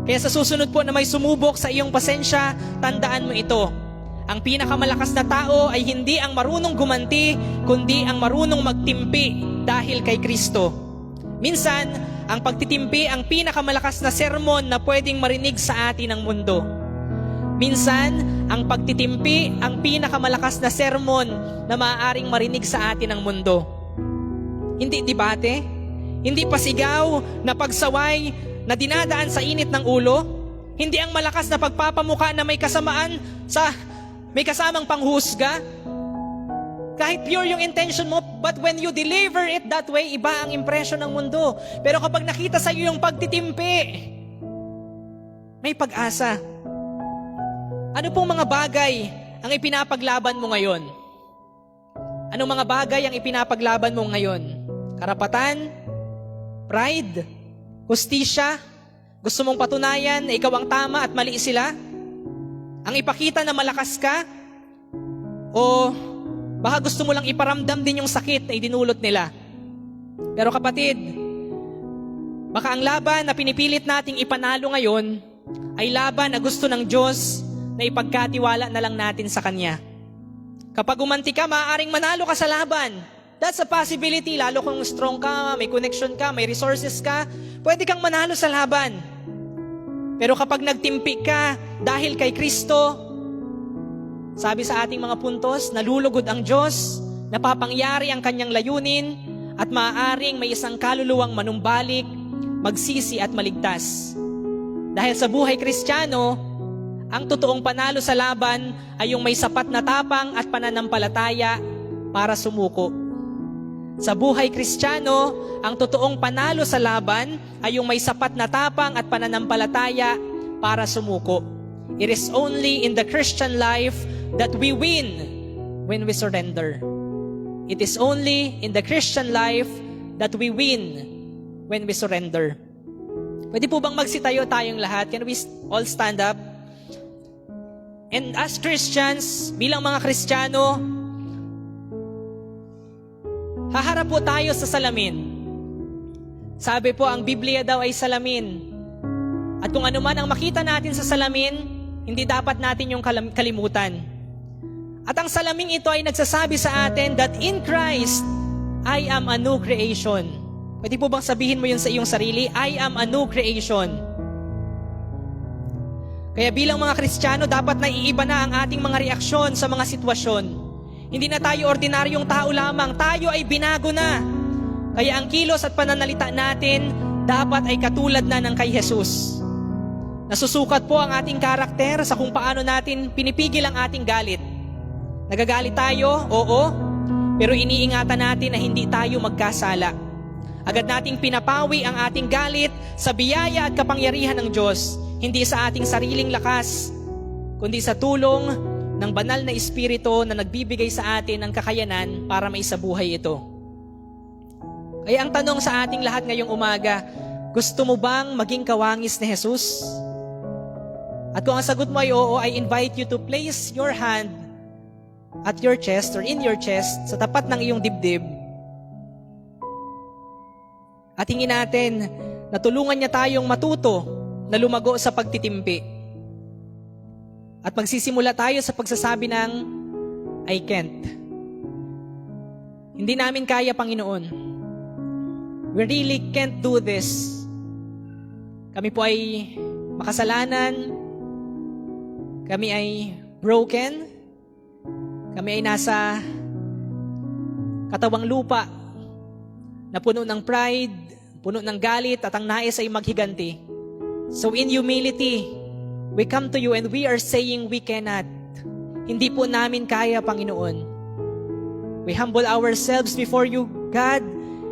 Speaker 1: Kaya sa susunod po na may sumubok sa iyong pasensya, tandaan mo ito. Ang pinakamalakas na tao ay hindi ang marunong gumanti, kundi ang marunong magtimpi dahil kay Kristo. Minsan, ang pagtitimpi ang pinakamalakas na sermon na pwedeng marinig sa atin ng mundo. Minsan, ang pagtitimpi ang pinakamalakas na sermon na maaaring marinig sa atin ng mundo. Hindi debate, hindi pasigaw na pagsaway na dinadaan sa init ng ulo, hindi ang malakas na pagpapamuka na may kasamang panghusga. Kahit pure yung intention mo, but when you deliver it that way, iba ang impression ng mundo. Pero kapag nakita sa iyo yung pagtitimpi, may pag-asa. Ano pong mga bagay ang ipinapaglaban mo ngayon? Anong mga bagay ang ipinapaglaban mo ngayon? Karapatan? Pride? Hustisya? Gusto mong patunayan na ikaw ang tama at mali sila? Ang ipakita na malakas ka? O baka gusto mo lang iparamdam din yung sakit na idinulot nila? Pero kapatid, baka ang laban na pinipilit nating ipanalo ngayon ay laban na gusto ng Diyos na ipagkatiwala na lang natin sa Kanya. Kapag umanti ka, maaaring manalo ka sa laban. That's a possibility. Lalo kung strong ka, may connection ka, may resources ka, pwede kang manalo sa laban. Pero kapag nagtimpi ka dahil kay Kristo, Sabi sa ating mga puntos, nalulugod ang Diyos, napapangyari ang kanyang layunin, at maaaring may isang kaluluwang manumbalik, magsisi at maligtas. Dahil sa buhay Kristiyano, ang totoong panalo sa laban ay yung may sapat na tapang at pananampalataya para sumuko. Sa buhay Kristiyano, ang totoong panalo sa laban ay yung may sapat na tapang at pananampalataya para sumuko. It is only in the Christian life that we win when we surrender. It is only in the Christian life that we win when we surrender. Pwede po bang magsitayo tayong lahat? Can we all stand up? And as Christians, bilang mga Kristiyano, haharap po tayo sa salamin. Sabi po, ang Biblia daw ay salamin. At kung ano man ang makita natin sa salamin, hindi dapat natin yung kalimutan. At ang salaming ito ay nagsasabi sa atin that in Christ, I am a new creation. Pwede po bang sabihin mo yun sa iyong sarili? I am a new creation. Kaya bilang mga Kristiyano, dapat naiiba na ang ating mga reaksyon sa mga sitwasyon. Hindi na tayo ordinaryong tao lamang, tayo ay binago na. Kaya ang kilos at pananalita natin dapat ay katulad na ng kay Jesus. Nasusukat po ang ating karakter sa kung paano natin pinipigil ang ating galit. Nagagalit tayo, oo, pero iniingatan natin na hindi tayo magkasala. Agad nating pinapawi ang ating galit sa biyaya at kapangyarihan ng Diyos, hindi sa ating sariling lakas, kundi sa tulong ng banal na Espiritu na nagbibigay sa atin ng kakayanan para maisabuhay ito. Kaya ang tanong sa ating lahat ngayong umaga, gusto mo bang maging kawangis ni Jesus? At kung ang sagot mo ay oo, I invite you to place your hand at your chest or in your chest sa tapat ng iyong dibdib. At hingin natin na tulungan niya tayong matuto na lumago sa pagtitimpi. At magsisimula tayo sa pagsasabi ng I can't. Hindi namin kaya, Panginoon. We really can't do this. Kami po ay makasalanan. Kami ay broken. Kami ay nasa katawang lupa na puno ng pride, puno ng galit at ang nais ay maghiganti. So in humility, we come to you and we are saying we cannot. Hindi po namin kaya, Panginoon. We humble ourselves before you, God,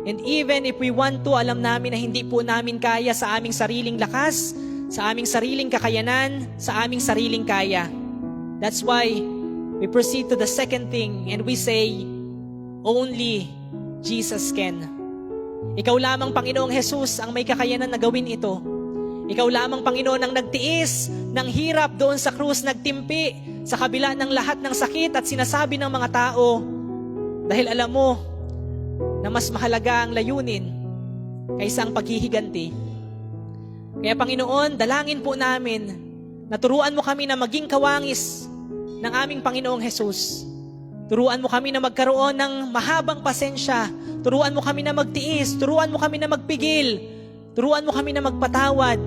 Speaker 1: and even if we want to, alam namin na hindi po namin kaya sa aming sariling lakas, sa aming sariling kakayanan, sa aming sariling kaya. That's why we proceed to the second thing and we say, only Jesus can. Ikaw lamang, Panginoong Jesus, ang may kakayanan na gawin ito. Ikaw lamang, Panginoon, ang nagtiis ng hirap doon sa krus, nagtimpi sa kabila ng lahat ng sakit at sinasabi ng mga tao, dahil alam mo na mas mahalaga ang layunin kaysa ang paghihiganti. Kaya, Panginoon, dalangin po namin na turuan mo kami na maging kawangis ng aming Panginoong Jesus. Turuan mo kami na magkaroon ng mahabang pasensya. Turuan mo kami na magtiis. Turuan mo kami na magpigil. Turuan mo kami na magpatawad.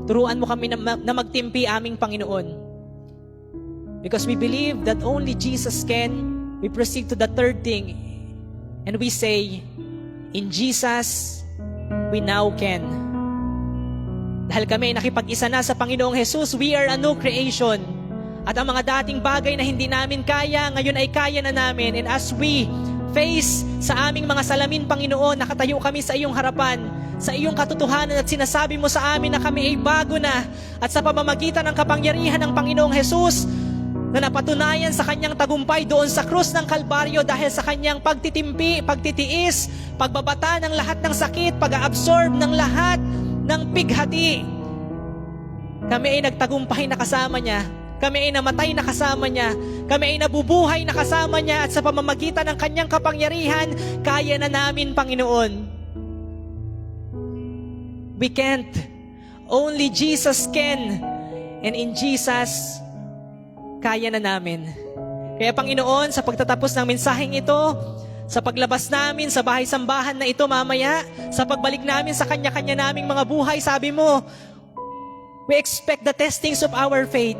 Speaker 1: Turuan mo kami na magtimpi, aming Panginoon. Because we believe that only Jesus can, we proceed to the third thing. And we say, in Jesus, we now can. Dahil kami nakipag-isa na sa Panginoong Jesus, we are a new creation. At ang mga dating bagay na hindi namin kaya, ngayon ay kaya na namin. And as we face sa aming mga salamin, Panginoon, nakatayo kami sa iyong harapan, sa iyong katotohanan at sinasabi mo sa amin na kami ay bago na. At sa pamamagitan ng kapangyarihan ng Panginoong Jesus, na napatunayan sa kanyang tagumpay doon sa krus ng Kalbaryo dahil sa kanyang pagtitimpi, pagtitiis, pagbabata ng lahat ng sakit, pag-absorb ng lahat ng pighati. Kami ay nagtagumpay na kasama niya. Kami ay namatay na kasama niya. Kami ay nabubuhay na kasama niya. At sa pamamagitan ng kanyang kapangyarihan, kaya na namin, Panginoon. We can't. Only Jesus can. And in Jesus, kaya na namin. Kaya, Panginoon, sa pagtatapos ng mensaheng ito, sa paglabas namin sa bahay-sambahan na ito mamaya, sa pagbalik namin sa kanya-kanya naming mga buhay, sabi mo, we expect the testings of our faith.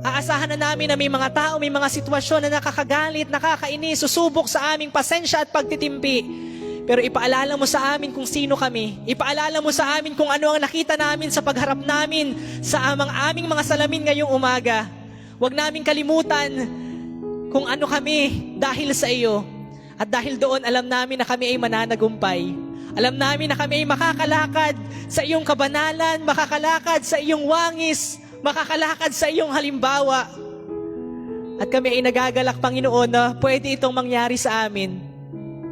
Speaker 1: Aasahan na namin na may mga tao, may mga sitwasyon na nakakagalit, nakakainis, susubok sa aming pasensya at pagtitimpi. Pero ipaalala mo sa amin kung sino kami. Ipaalala mo sa amin kung ano ang nakita namin sa pagharap namin sa aming mga salamin ngayong umaga. Huwag namin kalimutan kung ano kami dahil sa iyo. At dahil doon, alam namin na kami ay mananagumpay. Alam namin na kami ay makakalakad sa iyong kabanalan, makakalakad sa iyong wangis, makakalakad sa iyong halimbawa. At kami ay nagagalak, Panginoon, na pwede itong mangyari sa amin.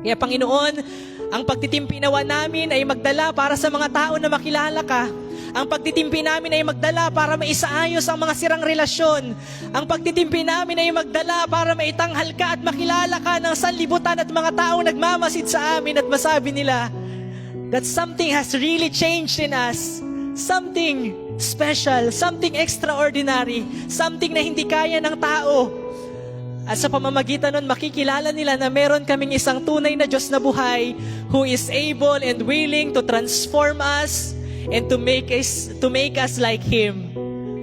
Speaker 1: Kaya Panginoon, ang pagtitimpi nawa namin ay magdala para sa mga tao na makilala ka. Ang pagtitimpi namin ay magdala para maisaayos ang mga sirang relasyon. Ang pagtitimpi namin ay magdala para maitanghal ka at makilala ka ng sanlibutan at mga taong nagmamasid sa amin at masabi nila that something has really changed in us. Something special, something extraordinary, something na hindi kaya ng tao. At sa pamamagitan nun, makikilala nila na meron kaming isang tunay na Diyos na buhay who is able and willing to transform us and to make us like Him.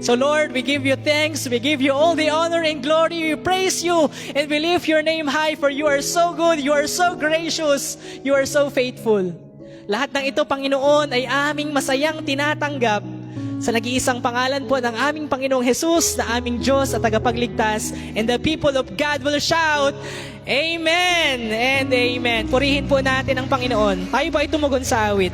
Speaker 1: So Lord, we give you thanks, we give you all the honor and glory, we praise you, and we lift your name high, for you are so good, you are so gracious, you are so faithful. Lahat ng ito, Panginoon, ay aming masayang tinatanggap sa nag-iisang pangalan po ng aming Panginoong Jesus, na aming Diyos at tagapagligtas. And the people of God will shout, Amen and Amen. Purihin po natin ang Panginoon. Tayo po ay tumugon sa awit.